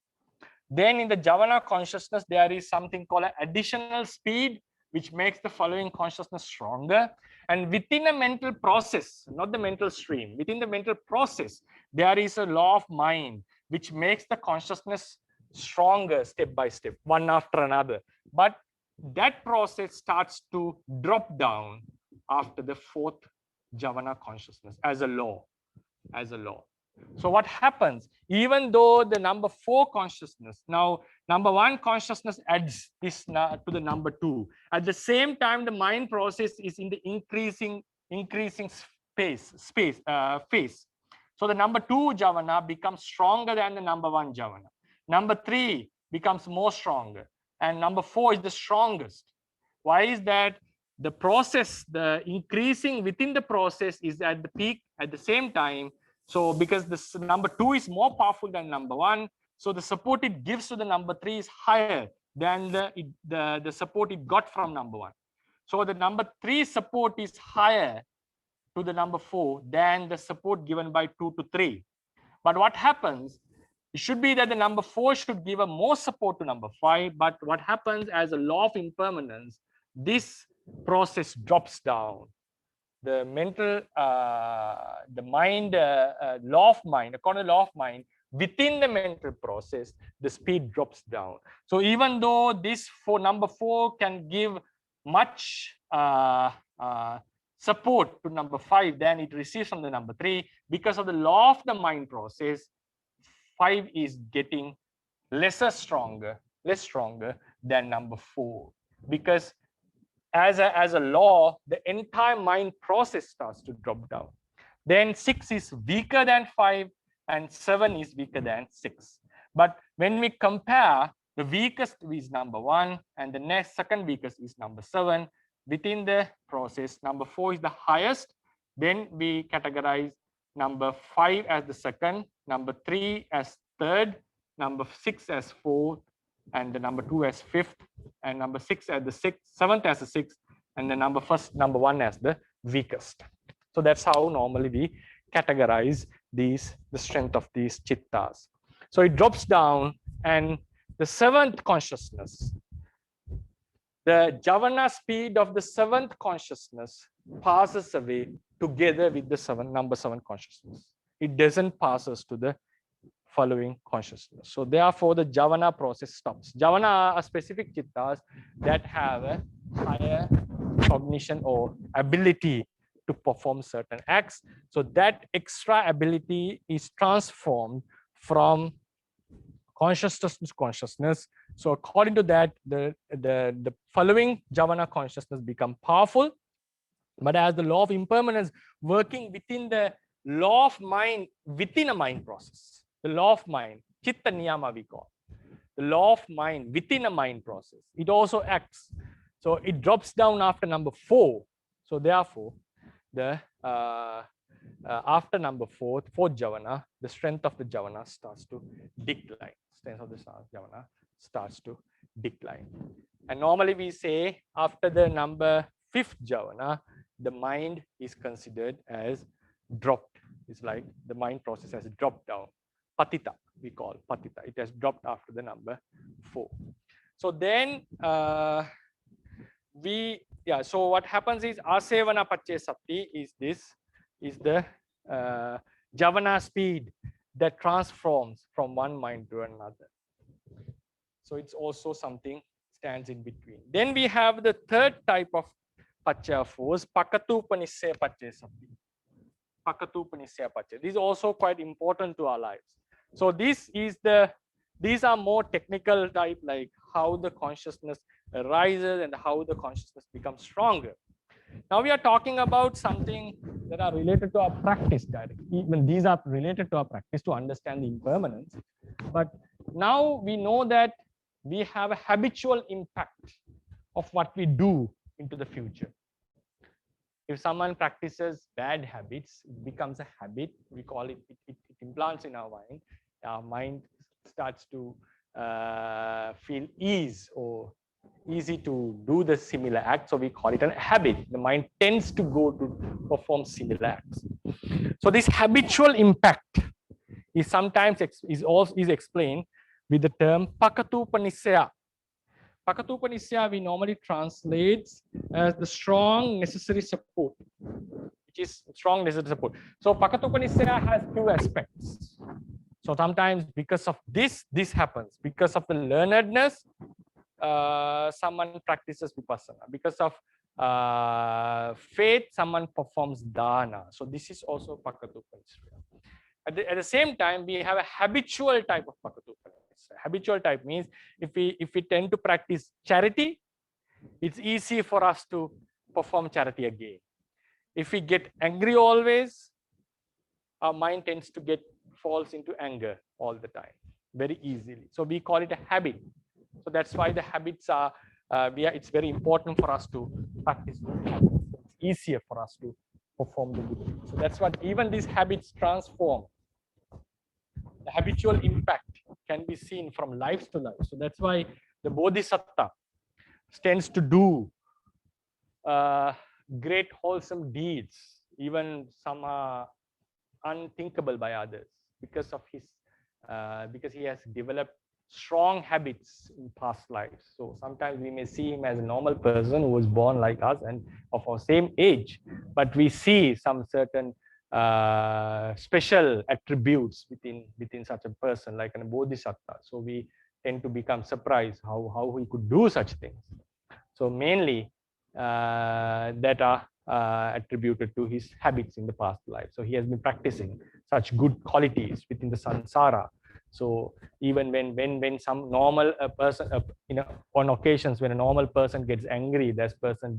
Then in the Javana consciousness, there is something called an additional speed, which makes the following consciousness stronger. And within a mental process, not the mental stream, within the mental process, there is a law of mind, which makes the consciousness stronger step by step, one after another. But that process starts to drop down after the 4th Javana consciousness as a law. So what happens, even though the number 4 consciousness, now number 1 consciousness adds this to the number 2. At the same time, the mind process is in the increasing phase. So the number 2 Javana becomes stronger than the number 1 Javana. Number 3 becomes more stronger, and number 4 is the strongest. Why is that? The process, the increasing within the process is at the peak at the same time. So because this number 2 is more powerful than number 1, so the support it gives to the number 3 is higher than the support it got from number 1. So the number 3 support is higher to the number 4 than the support given by 2 to 3. But what happens, it should be that the number 4 should give a more support to number 5. But what happens, as a law of impermanence, this process drops down. The mental, the mind, law of mind, according to law of mind, within the mental process, the speed drops down. So even though this for number 4 can give much support to number 5 than it receives from the number 3, because of the law of the mind process, 5 is getting less stronger than number 4, because as a law, the entire mind process starts to drop down. Then 6 is weaker than 5 and 7 is weaker than 6. But when we compare, the weakest is number 1 and the next second weakest is number 7. Within the process, number 4 is the highest. Then we categorize number 5 as the second, number 3 as third, number 6 as fourth, and the number 2 as 5th, and number 6 as the 7th as the 6th, and the number 1 as the weakest. So that's how normally we categorize the strength of these chittas. So it drops down, and the 7th consciousness, the Javana speed of the 7th consciousness passes away together with the number 7 consciousness. It doesn't pass us to the following consciousness. So therefore, the Javana process stops. Javana are specific chittas that have a higher cognition or ability to perform certain acts. So that extra ability is transformed from consciousness to consciousness. So according to that, the following Javana consciousness become powerful. But as the law of impermanence working within the law of mind, within a mind process, the law of mind, chitta niyama we call, the law of mind within a mind process, it also acts. So it drops down after number 4. So therefore, the after number 4th Javana, the strength of the Javana starts to decline. Strength of the Javana starts to decline. And normally we say after the number 5th Javana, the mind is considered as dropped. It's like the mind process has dropped down. Patita, we call patita. It has dropped after the number 4. So then so what happens is asevana paccaya sati is the Javana speed that transforms from one mind to another. So it's also something stands in between. Then we have the third type of paccaya force, pakatupanisaya paccaya sati. Pakatupanisaya paccaya. This is also quite important to our lives. So these are more technical type, like how the consciousness arises and how the consciousness becomes stronger. Now we are talking about something that are related to our practice directly. Even these are related to our practice to understand the impermanence. But now we know that we have a habitual impact of what we do into the future. If someone practices bad habits, it becomes a habit. We call it, it implants in our mind. Our mind starts to feel ease or easy to do the similar act. So we call it a habit. The mind tends to go to perform similar acts. So this habitual impact is sometimes is explained with the term pakatupanisya. Pakatupanisya we normally translate as the strong necessary support, which is strong necessary support. So Pakatupanisya has two aspects. So sometimes because of this happens. Because of the learnedness, someone practices vipassana. Because of faith, someone performs dana. So this is also Pakatupanisya. At the same time, we have a habitual type of Pakatupanisya. Habitual type means if we tend to practice charity, it's easy for us to perform charity again. If we get angry always, our mind tends to falls into anger all the time very easily. So we call it a habit. So that's why the habits are it's very important for us to practice. It's easier for us to perform the good things. So that's what even these habits transform. The habitual impact can be seen from life to life. So that's why the Bodhisattva tends to do great wholesome deeds, even some are unthinkable by others because of his because he has developed strong habits in past lives. So sometimes we may see him as a normal person who was born like us and of our same age, but we see some certain special attributes within such a person, like a bodhisattva. So we tend to become surprised how he could do such things. So mainly that are attributed to his habits in the past life. So he has been practicing such good qualities within the samsara. So even when some normal person, on occasions when a normal person gets angry, that person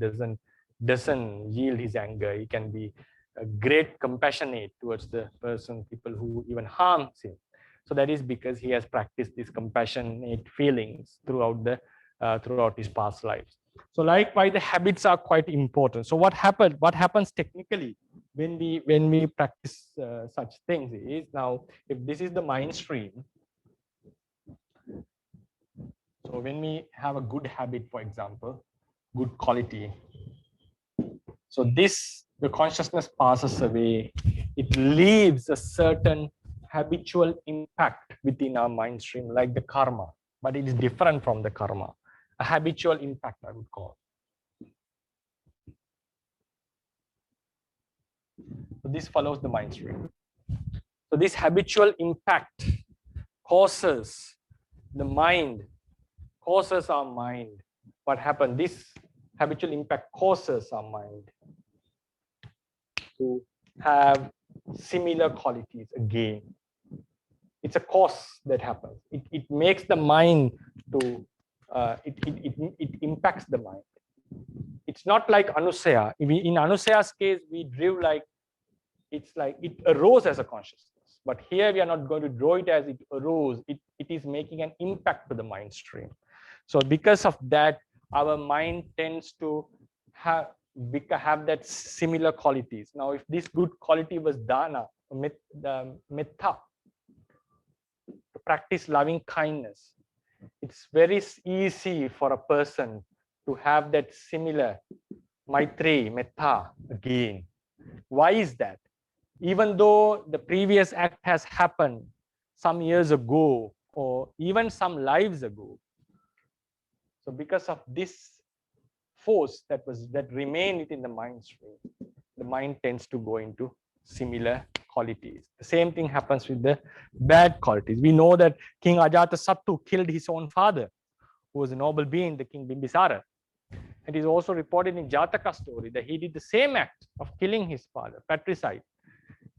doesn't yield his anger. He can be a great compassionate towards the person, people who even harms him. So that is because he has practiced these compassionate feelings throughout his past lives. So likewise, the habits are quite important. So what happens technically when we practice such things is, now if this is the mind stream, so when we have a good habit, for example, good quality, so the consciousness passes away, it leaves a certain habitual impact within our mind stream, like the karma, but it is different from the karma. A habitual impact, I would call. So this follows the mind stream. So this habitual impact causes our mind. What happened? This habitual impact causes our mind to have similar qualities again. It's a cause that happens. It makes the mind to it impacts the mind. It's not like Anusaya. In Anusaya's case, we drew like it's like it arose as a consciousness. But here we are not going to draw it as it arose. It is making an impact to the mind stream. So because of that, our mind tends to have that similar qualities. Now, if this good quality was dana, metta, to practice loving kindness, it's very easy for a person to have that similar maitri, metta again. Why is that? Even though the previous act has happened some years ago or even some lives ago, so because of this force that remained within the mind stream, the mind tends to go into similar qualities. The same thing happens with the bad qualities. We know that King Ajatasattu killed his own father, who was a noble being, the King Bimbisara. It is also reported in Jataka story that he did the same act of killing his father, patricide,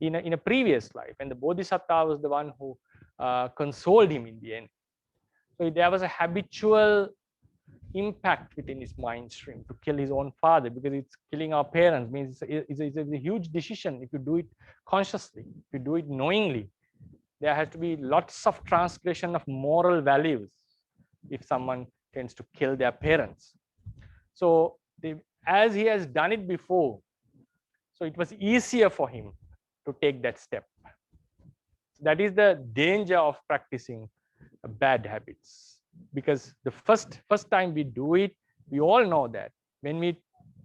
in a previous life, and the Bodhisattva was the one who consoled him in the end. So there was a habitual impact within his mind stream to kill his own father, because it's killing our parents means it's a huge decision. If you do it consciously, if you do it knowingly, there has to be lots of transgression of moral values if someone tends to kill their parents. So as he has done it before, so it was easier for him to take that step. That is the danger of practicing bad habits, because the first time we do it, we all know that when we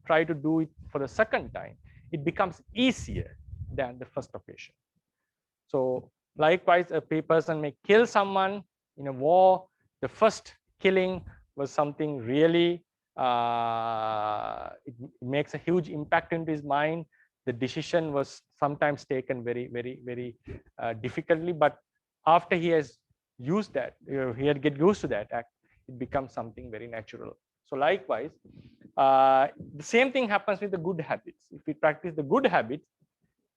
try to do it for the second time, it becomes easier than the first occasion. So likewise, a person may kill someone in a war. The first killing was something really, it makes a huge impact into his mind. The decision was sometimes taken very difficultly, but after he has used that, he had get used to that act, it becomes something very natural. So likewise, the same thing happens with the good habits. If we practice the good habits,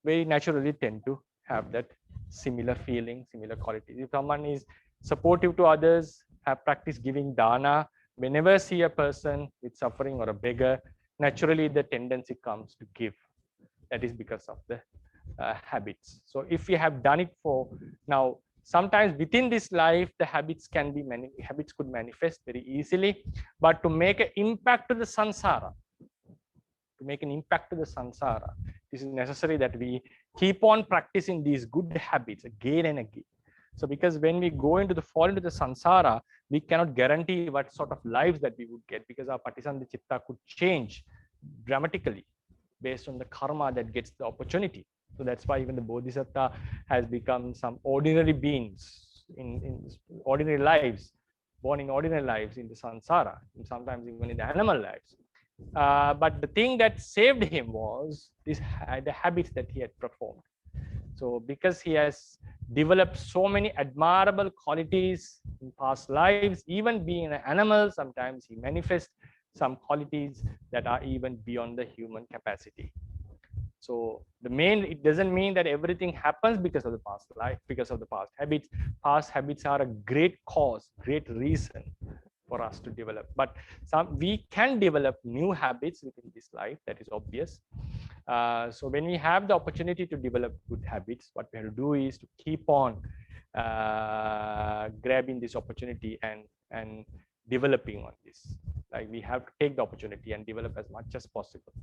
very naturally tend to have that similar feeling, similar qualities. If someone is supportive to others, have practiced giving dana, whenever see a person with suffering or a beggar, naturally the tendency comes to give. That is because of the habits. So if we have done it for now, sometimes within this life, the habits can be habits could manifest very easily, but to make an impact to the samsara, this is necessary that we keep on practicing these good habits again and again. So because when we go into the fall into the samsara, we cannot guarantee what sort of lives that we would get, because our patisandhi chitta could change dramatically based on the karma that gets the opportunity. So that's why even the bodhisattva has become some ordinary beings in ordinary lives, born in ordinary lives in the samsara, and sometimes even in the animal lives. But the thing that saved him was the habits that he had performed. So because he has developed so many admirable qualities in past lives, even being an animal, sometimes he manifests some qualities that are even beyond the human capacity. So it doesn't mean that everything happens because of the past life, because of the past habits. Past habits are a great cause, great reason for us to develop. But we can develop new habits within this life, that is obvious. So when we have the opportunity to develop good habits, what we have to do is to keep on grabbing this opportunity and developing on this. Like we have to take the opportunity and develop as much as possible.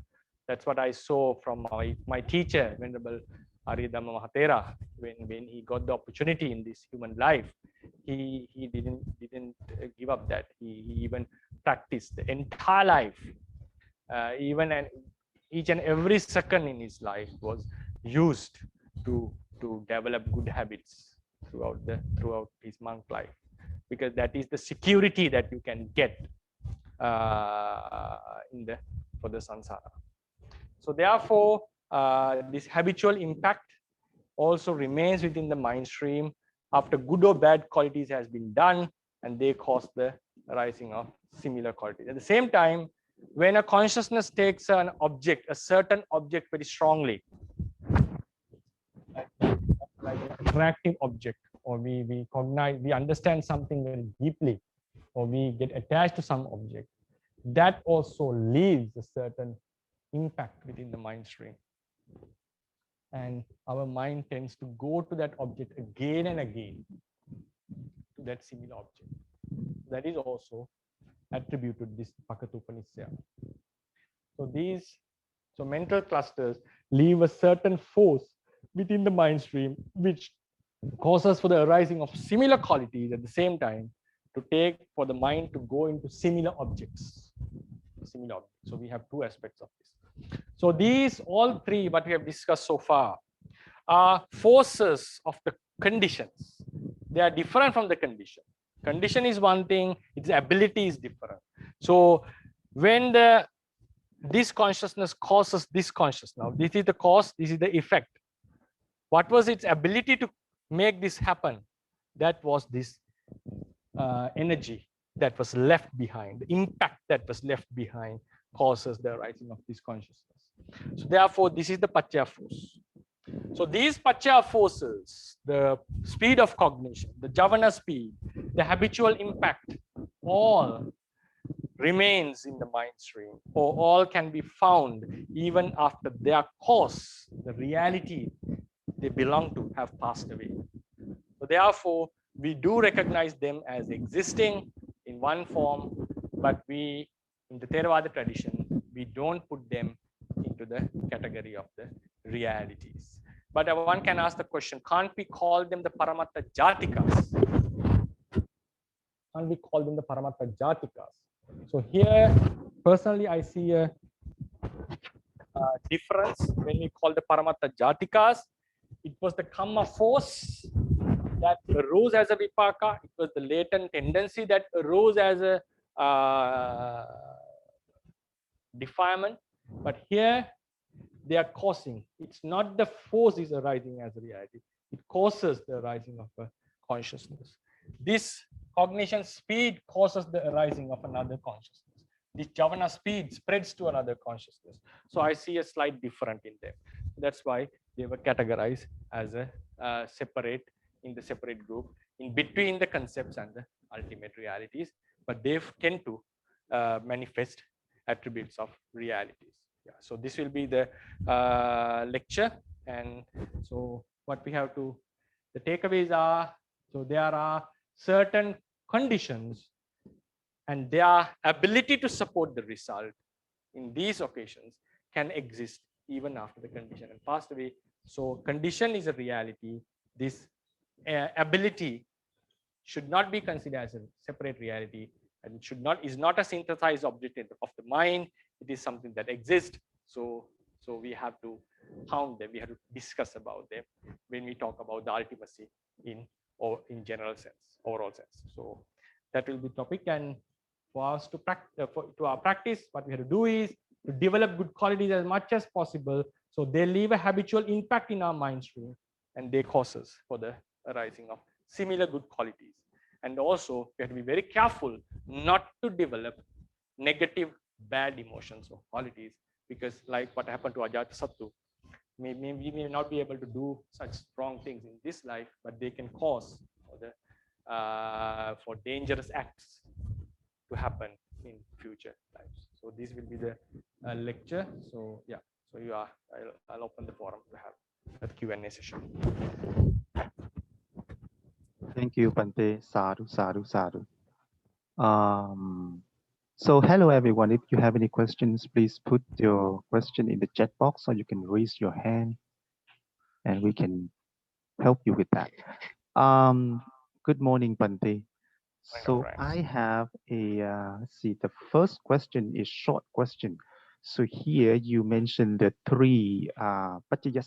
That's what I saw from my teacher, Venerable Aryadhamma Mahatera, when he got the opportunity in this human life. He didn't give up that. He even practiced the entire life, even each and every second in his life was used to develop good habits throughout his monk life, because that is the security that you can get for the samsara. So therefore, this habitual impact also remains within the mind stream after good or bad qualities has been done, and they cause the arising of similar qualities. At the same time, when a consciousness takes an object, a certain object very strongly, like an attractive object, or we cognize, we understand something very deeply, or we get attached to some object, that also leaves a certain impact within the mind stream. And our mind tends to go to that object again and again, to that similar object. That is also attributed this Pakatupanisya. So mental clusters leave a certain force within the mind stream, which causes for the arising of similar qualities at the same time, to take for the mind to go into similar objects. So we have two aspects of this. So these all three, what we have discussed so far, are forces of the conditions. They are different from the condition. Condition is one thing, its ability is different. So when this consciousness causes this consciousness, now this is the cause, this is the effect. What was its ability to make this happen? That was this energy that was left behind. The impact that was left behind causes the arising of this consciousness. So therefore, this is the paccaya force. So these paccaya forces, the speed of cognition, the javana speed, the habitual impact, all remains in the mind stream, or all can be found even after their cause, the reality they belong to, have passed away. So therefore, we do recognize them as existing in one form, but we, in the Theravada tradition, we don't put them into the category of the realities. But one can ask the question, can't we call them the Paramatta Jatikas? Can't we call them the Paramatta Jatikas? So here, personally, I see a difference when we call the Paramatta Jatikas. It was the Kamma force that arose as a vipaka. It was the latent tendency that arose as a defilement. But here they are causing. It's not the force is arising as a reality. It causes the arising of a consciousness. This cognition speed causes the arising of another consciousness. This Javana speed spreads to another consciousness. So I see a slight difference in them. That's why they were categorized as a separate, in the separate group, in between the concepts and the ultimate realities, but they tend to manifest attributes of realities. Yeah, so this will be the lecture, and so what we have to, the takeaways are, so there are certain conditions and their ability to support the result in these occasions can exist even after the condition and passed away. So condition is a reality. This ability should not be considered as a separate reality, and it should not, is not a synthesized object of the mind. It is something that exists. So we have to count them, we have to discuss about them when we talk about the ultimacy in, or in general sense, overall sense. So that will be topic. And for us to practice, to our practice, what we have to do is to develop good qualities as much as possible, so they leave a habitual impact in our mind stream, and they cause us for the arising of similar good qualities. And also we have to be very careful not to develop negative bad emotions or qualities, because like what happened to Ajatasattu, we may not be able to do such strong things in this life, but they can cause for the for dangerous acts to happen in future lives. So this will be the lecture. So yeah, so you are, I'll open the forum to have a Q&A session. Thank you, Bante. Sadhu, sadhu, sadhu. So hello, everyone. If you have any questions, please put your question in the chat box, or you can raise your hand and we can help you with that. Good morning, Bante. So I have a, see, the first question is short question. So here you mentioned the three Paccaya,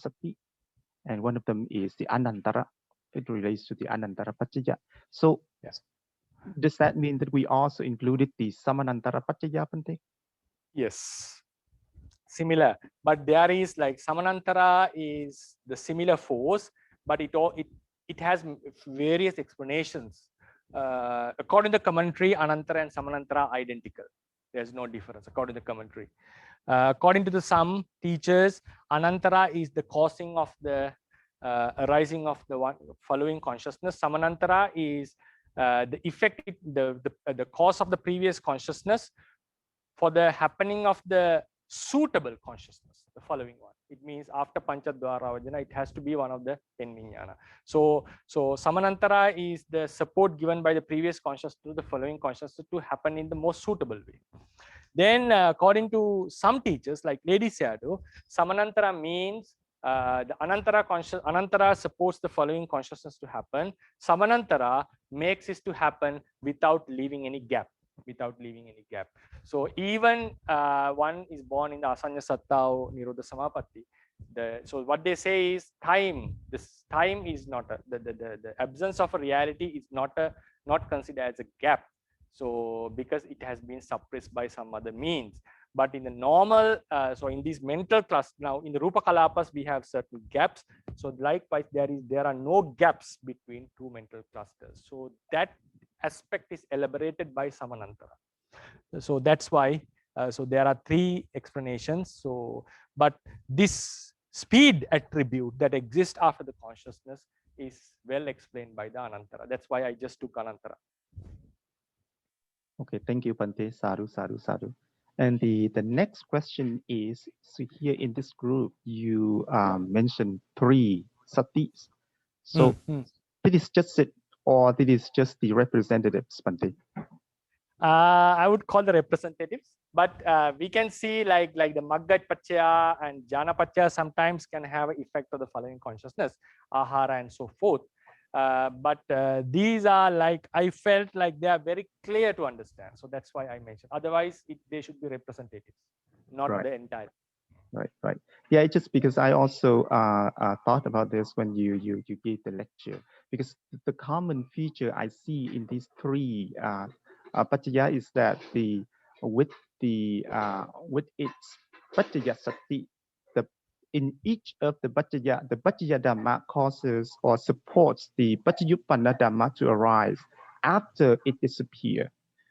and one of them is the Anantara. It relates to the Anantara Paccaya. So yes, does that mean that we also included the Samanantara Paccaya, Bante? yes, similar, but there is like Samanantara is the similar force, but it has various explanations. According to the commentary, Anantara and Samanantara are identical. There's no difference according to the commentary. According to some teachers, Anantara is the causing of the arising of the one following consciousness. Samanantara is the effect, the cause of the previous consciousness for the happening of the suitable consciousness, the following one. It means after Panchadwara Vajana, it has to be one of the 10 vijnana. So Samanantara is the support given by the previous consciousness to the following consciousness to happen in the most suitable way. Then according to some teachers like Ledi Sayadaw, Samanantara means the Anantara supports the following consciousness to happen. Samanantara makes it to happen without leaving any gap. So even one is born in the Asanya Satta or Nirodha Samapatti. So what they say is time. This time is not the absence of a reality is not considered as a gap. So because it has been suppressed by some other means. But in the normal, so in these mental clusters, now in the Rupa Kalapas, we have certain gaps. So likewise, there are no gaps between two mental clusters. So that aspect is elaborated by Samanantara. So that's why, so there are three explanations. So, but this speed attribute that exists after the consciousness is well explained by the Anantara. That's why I just took Anantara. Okay, thank you, Bante. Sadhu, sadhu, sadhu. And the next question is, so here in this group, you mentioned 3 satis. So this is just it, or this is just the representatives, Bante? I would call the representatives, but we can see like the Maggat Pachya and Jhana Pachya sometimes can have an effect of the following consciousness, Ahara and so forth. But these are like, I felt like they are very clear to understand. So that's why I mentioned. Otherwise, they should be representatives, not Right. the entire. Right. Yeah, it's just because I also thought about this when you gave the lecture, because the common feature I see in these 3 paccaya is that with its paccaya sati, in each of the paccaya dhamma causes or supports the paccayuppanna dhamma to arise after it disappears.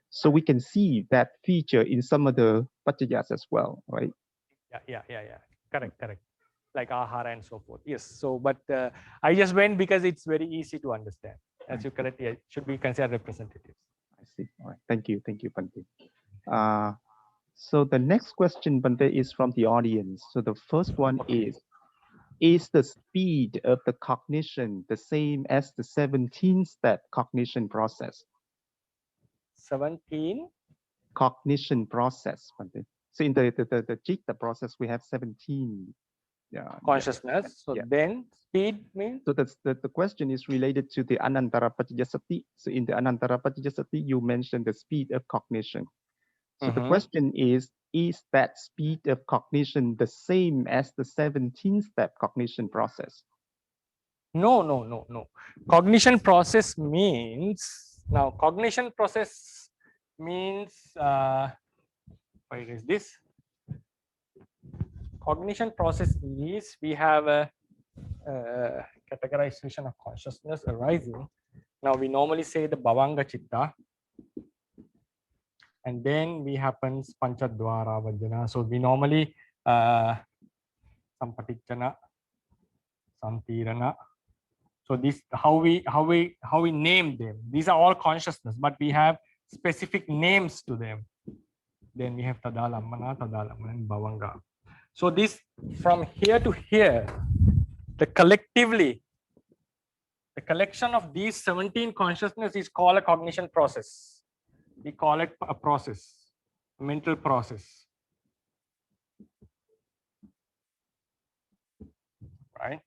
So we can see that feature in some of the paccayas as well, right? Yeah. Correct. Like Ahara and so forth. Yes. So, but I just went because it's very easy to understand. As you correctly, it should be considered representatives. I see. All right. Thank you, Bante. So the next question, Bante, is from the audience. So the first one is the speed of the cognition the same as the 17-step cognition process? 17? Cognition process, Bante. So in the Citta process, we have 17. Consciousness. So then speed means? So the question is related to the Anantara Paccaya. So in the Anantara Paccaya, you mentioned the speed of cognition. So the question is that speed of cognition the same as the 17-step cognition process? No. Cognition process means, now cognition process means, why is this? Cognition process is, we have a categorization of consciousness arising. Now we normally say the Bhavanga Chitta, and then we happens Panchadwara Vajjana. So we normally Sampatichana, Santirana. So this how we name them. These are all consciousness, but we have specific names to them. Then we have Tadalamana, and Bhavanga. So this from here to here, the collection of these 17 consciousness is called a cognition process. We call it a process, a mental process. Right?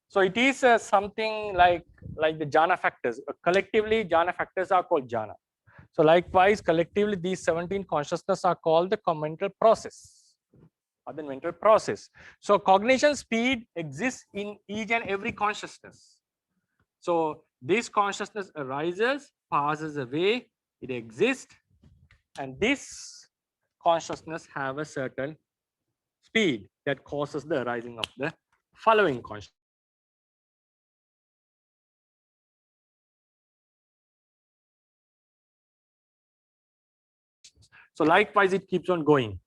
So it is something like the jhana factors. Collectively, jhana factors are called jhana. So likewise, collectively, these 17 consciousness are called the mental process, or the mental process. So cognition speed exists in each and every consciousness. So this consciousness arises, passes away, it exists, and this consciousness have a certain speed that causes the arising of the following consciousness. So likewise, it keeps on going.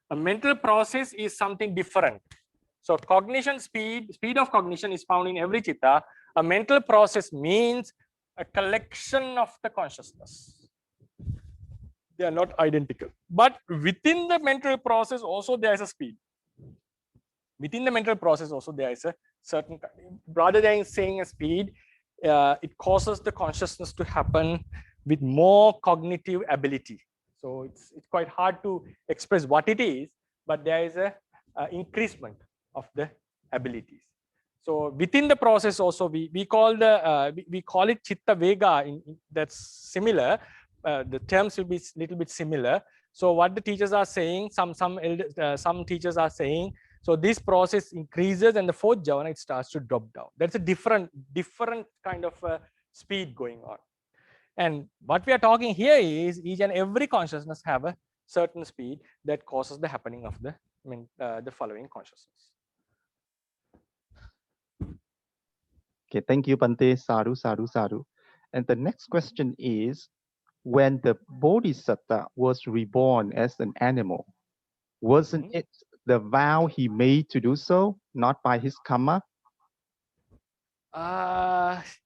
A mental process is something different. So cognition speed of cognition is found in every chitta. A mental process means a collection of the consciousness. They are not identical. But within the mental process also there is a speed. Within the mental process also there is a certain, rather than saying a speed, it causes the consciousness to happen with more cognitive ability. So it's quite hard to express what it is, but there is a increasement of the abilities. So within the process also we call it chitta vega. That's similar. The terms will be a little bit similar. So what the teachers are saying, some teachers are saying, so this process increases and the fourth jhana it starts to drop down. That's a different kind of speed going on. And what we are talking here is each and every consciousness have a certain speed that causes the happening of the following consciousness. Okay, thank you, Bante. Sadhu, sadhu, sadhu. And the next question is, when the Bodhisattva was reborn as an animal, wasn't it the vow he made to do so, not by his karma?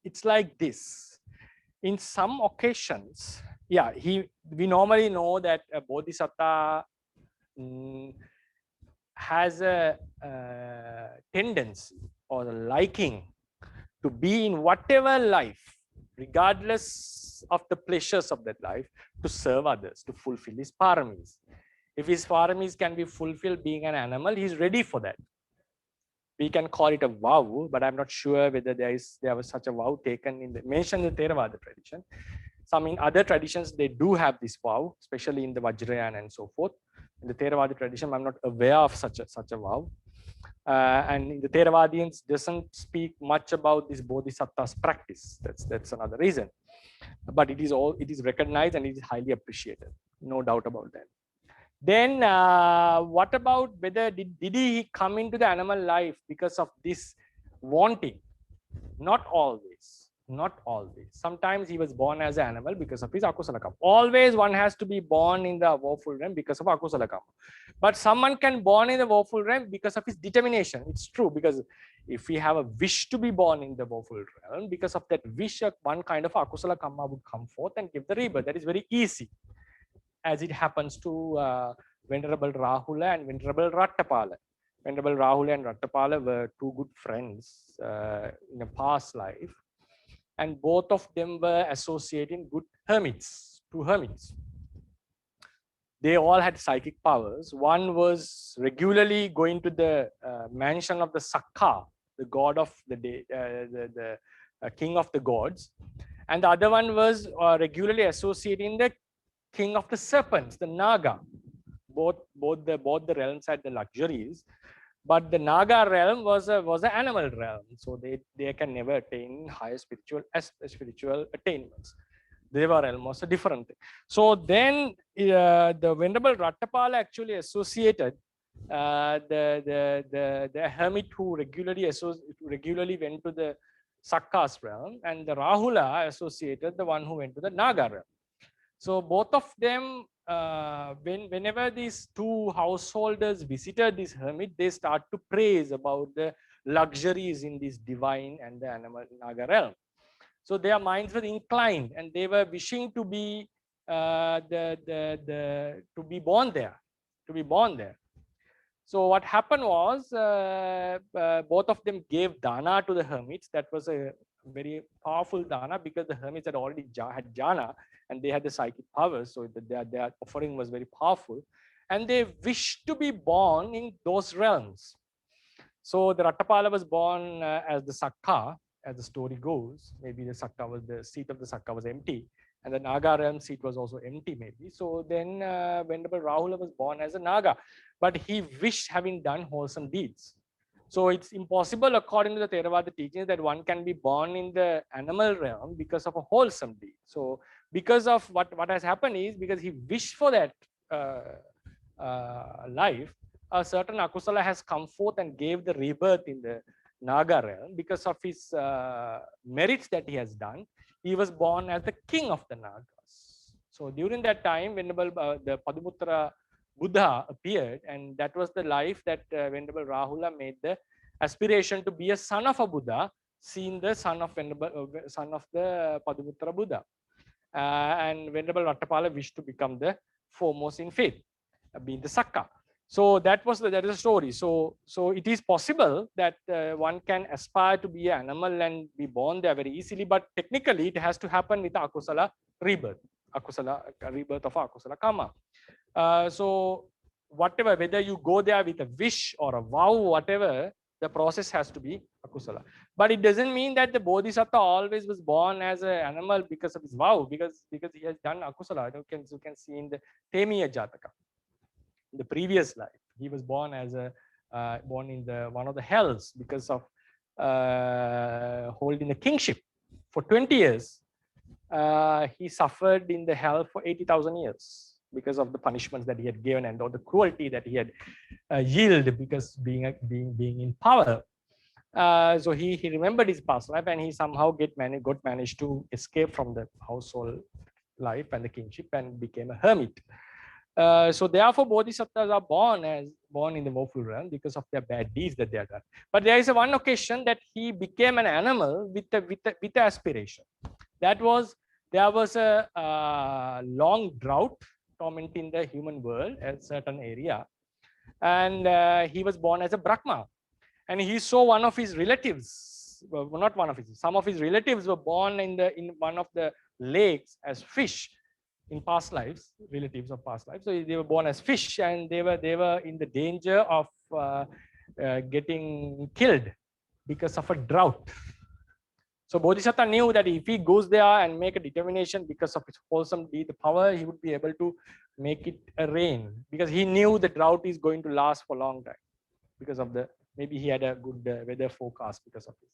It's like this. In some occasions, Yeah, we normally know that a bodhisattva mm, has a tendency or a liking to be in whatever life, regardless of the pleasures of that life, to serve others, to fulfill his paramis. If his paramis can be fulfilled being an animal, he's ready for that. We can call it a vow, but I'm not sure whether there was such a vow taken in the mentioned in the Theravada tradition. Some in other traditions they do have this vow, especially in the Vajrayana and so forth. In the Theravada tradition, I'm not aware of such a vow. And in the Theravadians doesn't speak much about this bodhisattva's practice. That's another reason. But it is recognized and it is highly appreciated. No doubt about that. Then what about whether did he come into the animal life because of this wanting? Not always. Not always. Sometimes he was born as an animal because of his akusala karma. Always one has to be born in the woeful realm because of akusala karma. But someone can born in the woeful realm because of his determination. It's true, because if we have a wish to be born in the woeful realm, because of that wish, one kind of akusala karma would come forth and give the rebirth. That is very easy, as it happens to Venerable Rahula and Venerable Rattapala. Venerable Rahula and Rattapala were two good friends in a past life, and both of them were associating good hermits, two hermits. They all had psychic powers. One was regularly going to the mansion of the Sakka, the god of the day, the king of the gods, and the other one was regularly associating the king of the serpents, the Naga. Both the realms had the luxuries, but the Naga realm was an animal realm, so they can never attain higher spiritual attainments. Deva realm was a different thing. So then the Venerable Rattapala actually associated the hermit who regularly went to the Sakka's realm, and the Rahula associated the one who went to the Naga realm. So both of them, whenever these two householders visited this hermit, they start to praise about the luxuries in this divine and the animal Naga realm. So their minds were inclined, and they were wishing to be to be born there. So what happened was both of them gave dana to the hermits. That was a very powerful dana, because the hermits had already had jhana and they had the psychic powers. So their offering was very powerful, and they wished to be born in those realms. So the Rattapala was born as the Sakka, as the story goes. Maybe the seat of the Sakka was empty, and the Naga realm seat was also empty, maybe. So then Venerable Rahula was born as a Naga, but he wished having done wholesome deeds. So it's impossible, according to the Theravada teachings, that one can be born in the animal realm because of a wholesome deed. So because of what has happened is, because he wished for that life, a certain akusala has come forth and gave the rebirth in the Naga realm. Because of his merits that he has done, he was born as the king of the Nagas. So during that time, Venerable the Padumutra Buddha appeared, and that was the life that Venerable Rahula made the aspiration to be a son of a Buddha, seeing the son of the Padumutra Buddha. And Venerable Rattapala wished to become the foremost in faith, being the Sakka. So that is the story. So it is possible that one can aspire to be an animal and be born there very easily, but technically it has to happen with akusala rebirth, rebirth of akusala karma. So whatever, whether you go there with a wish or a vow, whatever, the process has to be akusala. But it doesn't mean that the bodhisattva always was born as an animal because of his vow, because he has done akusala. You can see in the Temiya Jataka, in the previous life, he was born as born in the one of the hells because of holding the kingship for 20 years. He suffered in the hell for 80,000 years because of the punishments that he had given and all the cruelty that he had yielded, because being in power. So he remembered his past life, and he somehow managed to escape from the household life and the kingship and became a hermit. So therefore, bodhisattvas are born in the woeful realm because of their bad deeds that they have done. But there is one occasion that he became an animal with the aspiration. That was there was a long drought tormenting the human world at a certain area. And he was born as a Brahma. And he saw one of his relatives, well, not one of his, some of his relatives were born in one of the lakes as fish in past lives, relatives of past lives. So they were born as fish, and they were in the danger of getting killed because of a drought. So Bodhisattva knew that if he goes there and make a determination because of his wholesome deed, the power, he would be able to make it a rain, because he knew the drought is going to last for a long time because of the, maybe he had a good weather forecast because of his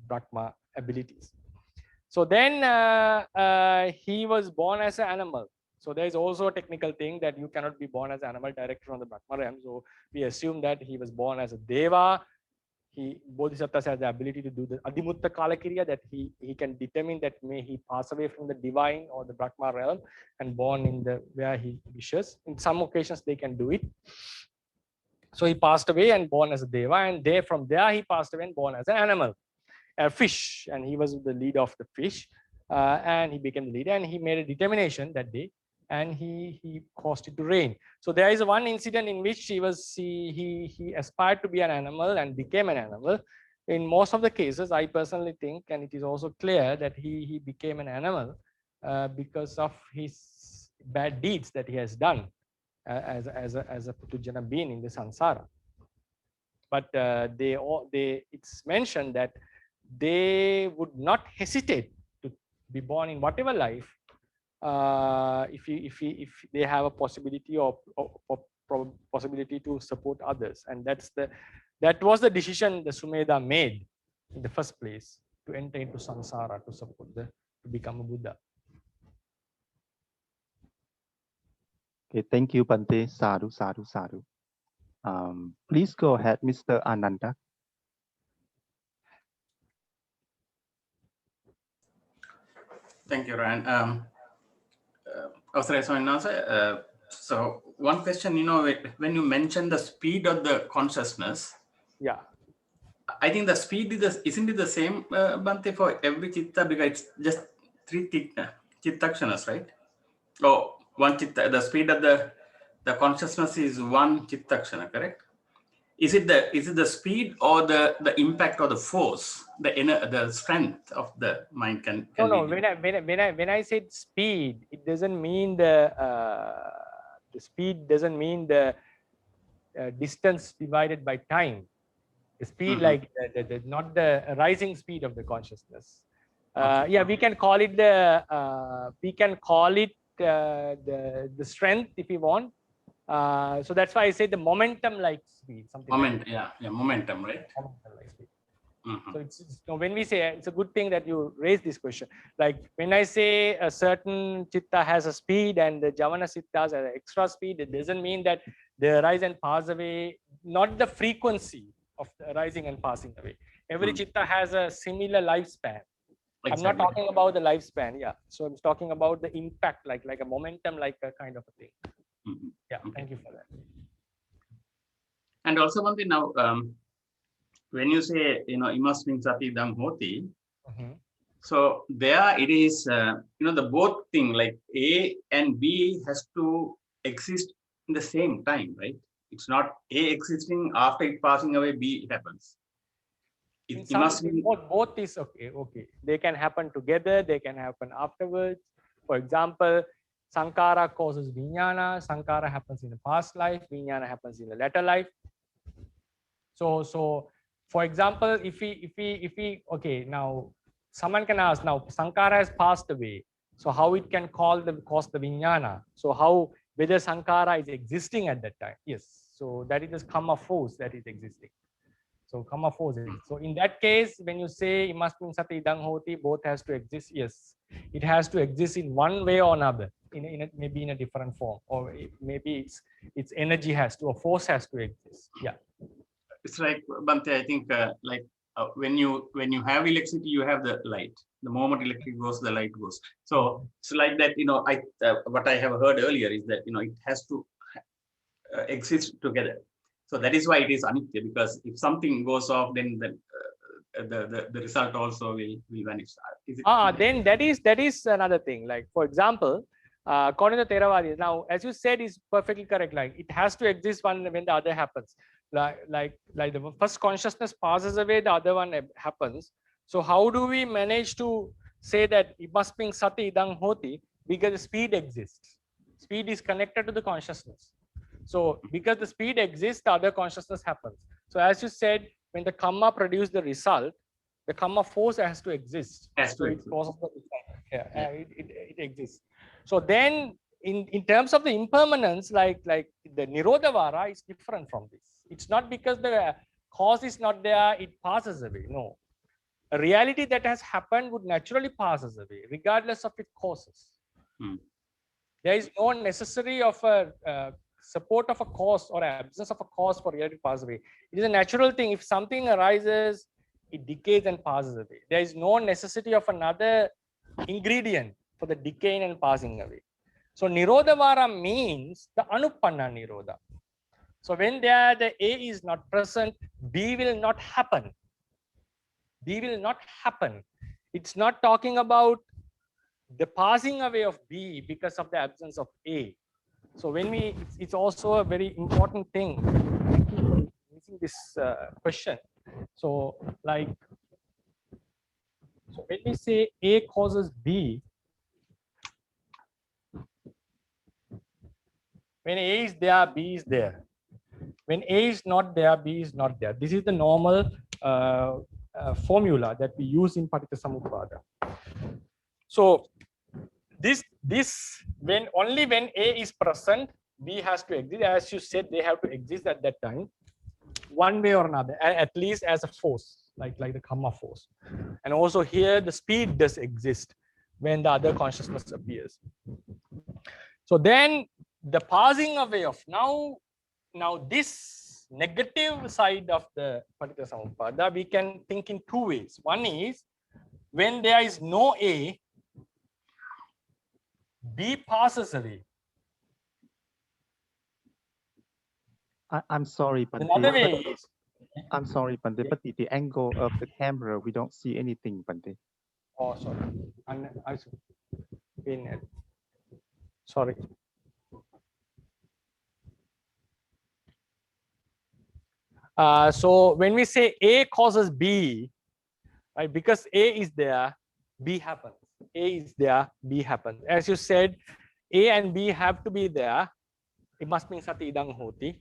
Brahma abilities. So then he was born as an animal. So there is also a technical thing that you cannot be born as an animal directly from the Brahma realm. So we assume that he was born as a Deva. Bodhisattva has the ability to do the Adimutta Kalakiriya, that he can determine that may he pass away from the divine or the Brahma realm and born in the where he wishes. In some occasions they can do it. So he passed away and born as a Deva, and from there he passed away and born as an animal, a fish, and he was the leader of the fish, and he became the leader, and he made a determination that day, and he caused it to rain. So there is one incident in which he aspired to be an animal and became an animal. In most of the cases, I personally think, and it is also clear that he became an animal because of his bad deeds that he has done as a Putujana being in the samsara. But it's mentioned that they would not hesitate to be born in whatever life if they have a possibility or possibility to support others. And that was the decision the Sumedha made in the first place, to enter into samsara to support to become a Buddha. Okay, thank you, Bante. Sadhu, sadhu, sadhu. Please go ahead, Mr. Ananda. Thank you, Ryan. So one question, when you mention the speed of the consciousness, yeah, I think the speed isn't it the same, Bante, for every chitta, because it's just 3 chittakshanas, right? Oh, one chitta, the speed of the consciousness is 1 chittakshana, correct? Is it the speed or the impact or the force, the strength of the mind can no. be When I said speed, it doesn't mean the speed doesn't mean the distance divided by time. The speed, like not the rising speed of the consciousness. Yeah, we can call it the the strength if we want. So that's why I say the momentum like speed, something like that. Momentum, right? Momentum like speed. So it's when we say, it's a good thing that you raise this question. Like when I say a certain chitta has a speed and the Javana chitta has an extra speed, it doesn't mean that they arise and pass away, not the frequency of the arising and passing away. Every chitta has a similar lifespan. Exactly. I'm not talking about the lifespan, yeah. So I'm talking about the impact, like a momentum, like a kind of a thing. Yeah, okay. Thank you for that. And also one thing now, when you say, imasmin sati idam hoti, so there it is, the both thing, like A and B has to exist in the same time, right? It's not A existing, after it passing away, B happens. It must be both is okay. They can happen together, they can happen afterwards. For example, Sankara causes Vijnana. Sankara happens in the past life, Vijnana happens in the latter life. So for example, if we okay, now someone can ask, now Sankara has passed away, so how it can cause the Vijnana? So how, whether Sankara is existing at that time? Yes, so that is the karma force that is existing. So karma force. So in that case, when you say imasmin sati idam hoti, both has to exist. Yes, it has to exist in one way or another, maybe in a different form, or maybe its energy has to, or force has to exist. Yeah. It's like, Bante, I think when you have electricity, you have the light. The moment electricity goes, the light goes. So it's like that. What I have heard earlier is that it has to exist together. So that is why it is anitya, because if something goes off, then the result also will vanish. Is it Then that is another thing. Like, for example, according to Theravadis, now, as you said, is perfectly correct. Like, it has to exist when the other happens. Like the first consciousness passes away, the other one happens. So how do we manage to say that it must be sati idang hoti? Because the speed exists. Speed is connected to the consciousness. So because the speed exists, the other consciousness happens. So as you said, when the karma produces the result, the karma force has to exist. So it causes the result. Yeah. It exists. So then in terms of the impermanence, like the Nirodhavara is different from this. It's not because the cause is not there, it passes away. No. A reality that has happened would naturally passes away, regardless of its causes. There is no necessary of a support of a cause or absence of a cause for reality to pass away. It is a natural thing. If something arises, it decays and passes away. There is no necessity of another ingredient for the decaying and passing away. So Nirodhavara means the Anupanna Nirodha. So when there the A is not present, B will not happen. B will not happen. It's not talking about the passing away of B because of the absence of A. So when it's also a very important thing. Thank you for raising this question. So when we say A causes B, when A is there, B is there. When A is not there, B is not there. This is the normal formula that we use in Paticcasamuppada. So only when A is present, B has to exist. As you said, they have to exist at that time, one way or another, at least as a force, like the karma force. And also here, the speed does exist when the other consciousness appears. So then the passing away of now this negative side of the Paticcasamuppada, we can think in two ways. One is when there is no A, B passes away. I'm sorry, Bhante. Another way is, I'm sorry, Bhante, but the angle of the camera, we don't see anything, Bhante. oh, sorry. Sorry. So when we say A causes B, right, because A is there, B happens. A is there, B happens. As you said, A and B have to be there. It must mean sati idang hoti,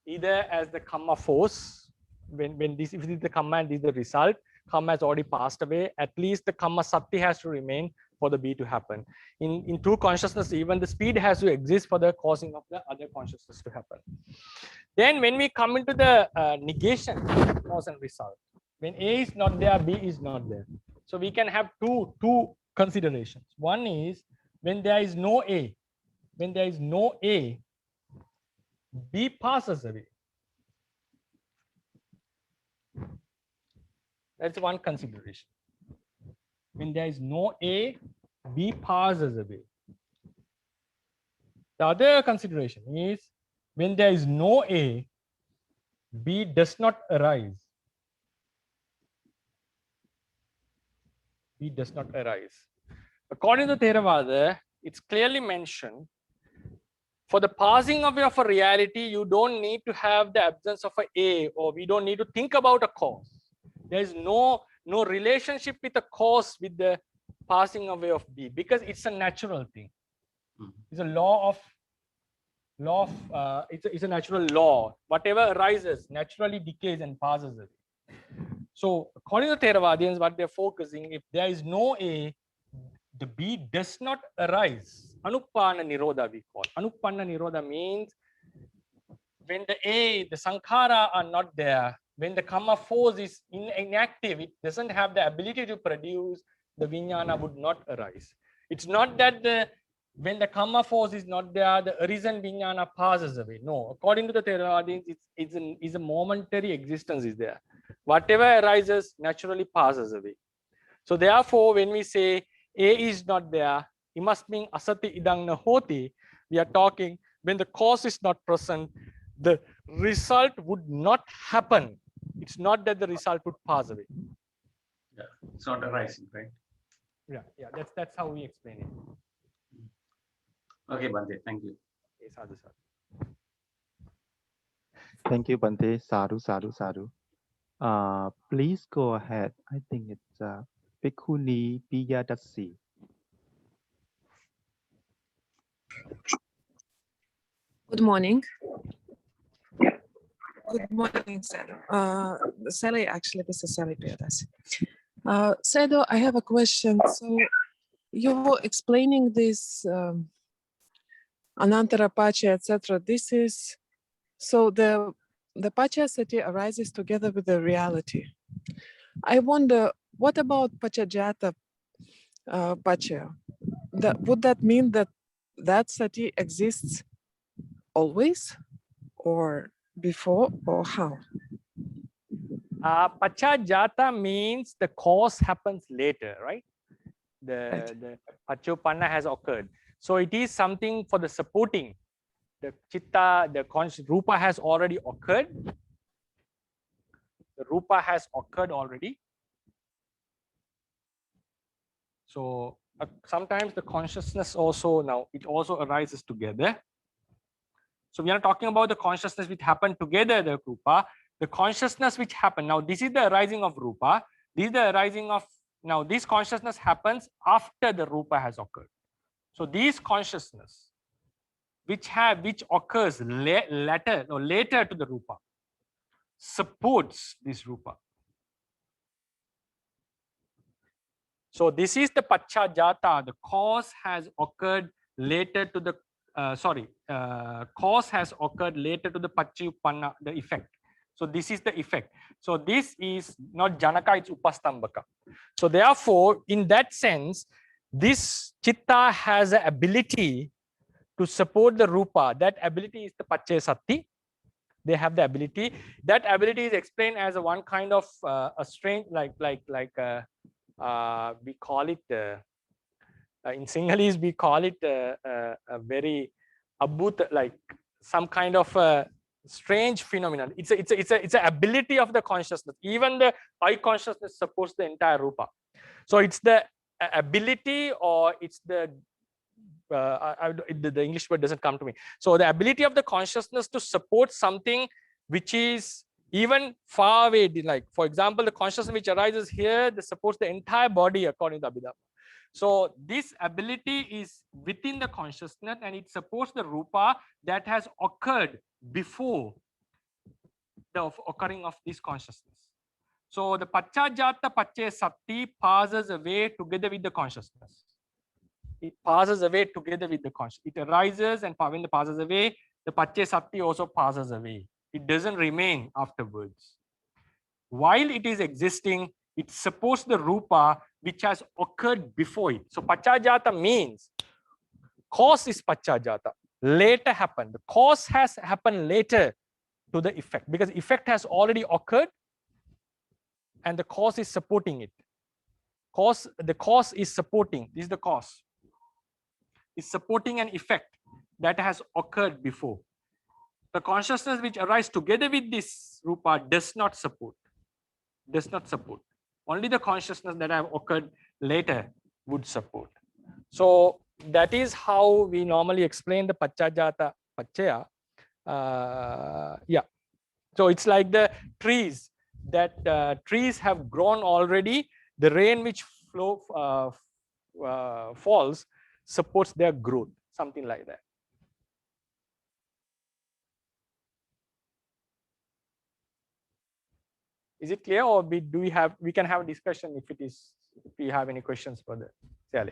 either as the karma force, when this, if this is the karma and this is the result, karma has already passed away, at least the karma sati has to remain for the B to happen. In true consciousness, even the speed has to exist for the causing of the other consciousness to happen. Then when we come into the negation, cause and result, when A is not there, B is not there. So we can have two considerations. One is when there is no A. When there is no A, B passes away. That's one consideration. When there is no A, B passes away. The other consideration is when there is no A, B does not arise. B does not arise. According to Theravada, it's clearly mentioned, for the passing away of a reality, you don't need to have the absence of A, or we don't need to think about a cause. There is no relationship with the cause with the passing away of B, because it's a natural thing. It's a law of it's a natural law. Whatever arises naturally decays and passes away. So according to Theravadians, what they're focusing, if there is no A, the B does not arise. Anupanna Nirodha we call. Anupanna Nirodha means when the sankhara are not there, when the karma force is inactive, it doesn't have the ability to produce, the vijnana would not arise. It's not that when the karma force is not there, the arisen vijnana passes away. No, according to the Theravadians, it's a momentary existence is there. Whatever arises naturally passes away. So therefore, when we say A is not there, it must mean asati idang na hoti. We are talking when the cause is not present, the result would not happen. It's not that the result would pass away. It's not arising, right? Yeah. That's how we explain it. Okay, Bhante, thank you. Okay, sadhu, sadhu. Thank you, Bante. Sadhu, sadhu, sadhu. Please go ahead. I think it's Bhikkhuni Piyadasi. Good morning. Good morning, Sado. Sally, actually, this is Sally Piodas. Sado, I have a question. So you were explaining this Anantara Pacha, etc. This is so the Pacha Sati arises together with the reality. I wonder, what about Pachajata Pacha? Would that mean that Sati exists always, or before, or how? Pachajata means the cause happens later, right? Right. The Pachopanna has occurred. So it is something for the supporting. The Chitta, the Rupa has already occurred. The Rupa has occurred already. So sometimes the consciousness also, now it also arises together. So we are talking about the consciousness which happened together, the Rupa. The consciousness which happened, now this is the arising of Rupa. This is the arising of, now this consciousness happens after the Rupa has occurred. So this consciousness which occurs later to the Rupa supports this Rupa. So this is the Pachajata. The cause has occurred later to the cause has occurred later to the Pachupanna, the effect. So this is the effect. So this is not Janaka, it's Upastambhaka. So therefore, in that sense, this Chitta has an ability to support the Rupa. That ability is the Paccaya Sati. They have the ability. That ability is explained as one kind of a strange, we call it in Sinhalese, we call it a very abut, like some kind of strange phenomenon. It's an ability of the consciousness. Even the I consciousness supports the entire Rupa. So it's the ability, or it's the the English word doesn't come to me. So the ability of the consciousness to support something which is even far away, like for example, the consciousness which arises here, that supports the entire body according to Abhidhamma. So this ability is within the consciousness, and it supports the Rupa that has occurred before the occurring of this consciousness. So the Pachajata Paccaya Sati passes away together with the consciousness. It passes away together with the consciousness. It arises, and when it passes away, the Paccaya Sati also passes away. It doesn't remain afterwards. While it is existing, it supports the Rupa which has occurred before it. So Pachajata means cause is Pachajata. Later happened. The cause has happened later to the effect, because effect has already occurred and the cause is supporting it. The cause is supporting. This is the cause. Is supporting an effect that has occurred before. The consciousness which arises together with this Rupa does not support. Only the consciousness that have occurred later would support. So that is how we normally explain the Pachajata Paccaya. Yeah. So it's like the trees, that trees have grown already. The rain which falls supports their growth, something like that. Is it clear, or we can have a discussion if we have any questions for the Sally?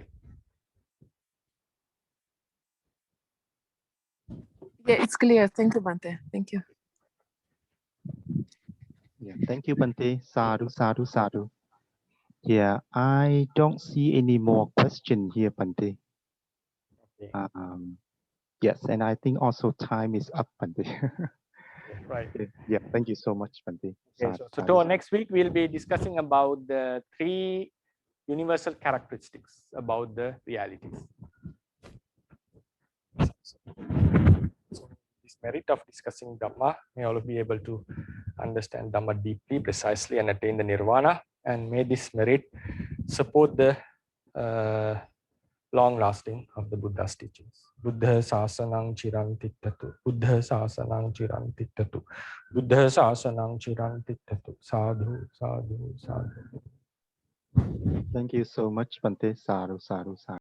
Yeah, it's clear. Thank you, Bhante. Thank you. Yeah, thank you, Bante. Sadhu, sadhu, sadhu. Yeah, I don't see any more question here, Bante. Okay. Yes, and I think also time is up, Bante. Right. Yeah, thank you so much, Bante. Okay, so next week we'll be discussing about the 3 universal characteristics about the realities. So this merit of discussing Dhamma, may all be able to understand Dhamma deeply, precisely, and attain the Nirvana. and may this merit support the long lasting of the Buddha's teachings. Buddha sasanang chiran tittatu. Buddha sasanang chiran tittatu. Buddha sasanang chiran tittatu. Sadhu, sadhu, sadhu. Thank you so much, Bante. Sadhu, sadhu, sadhu.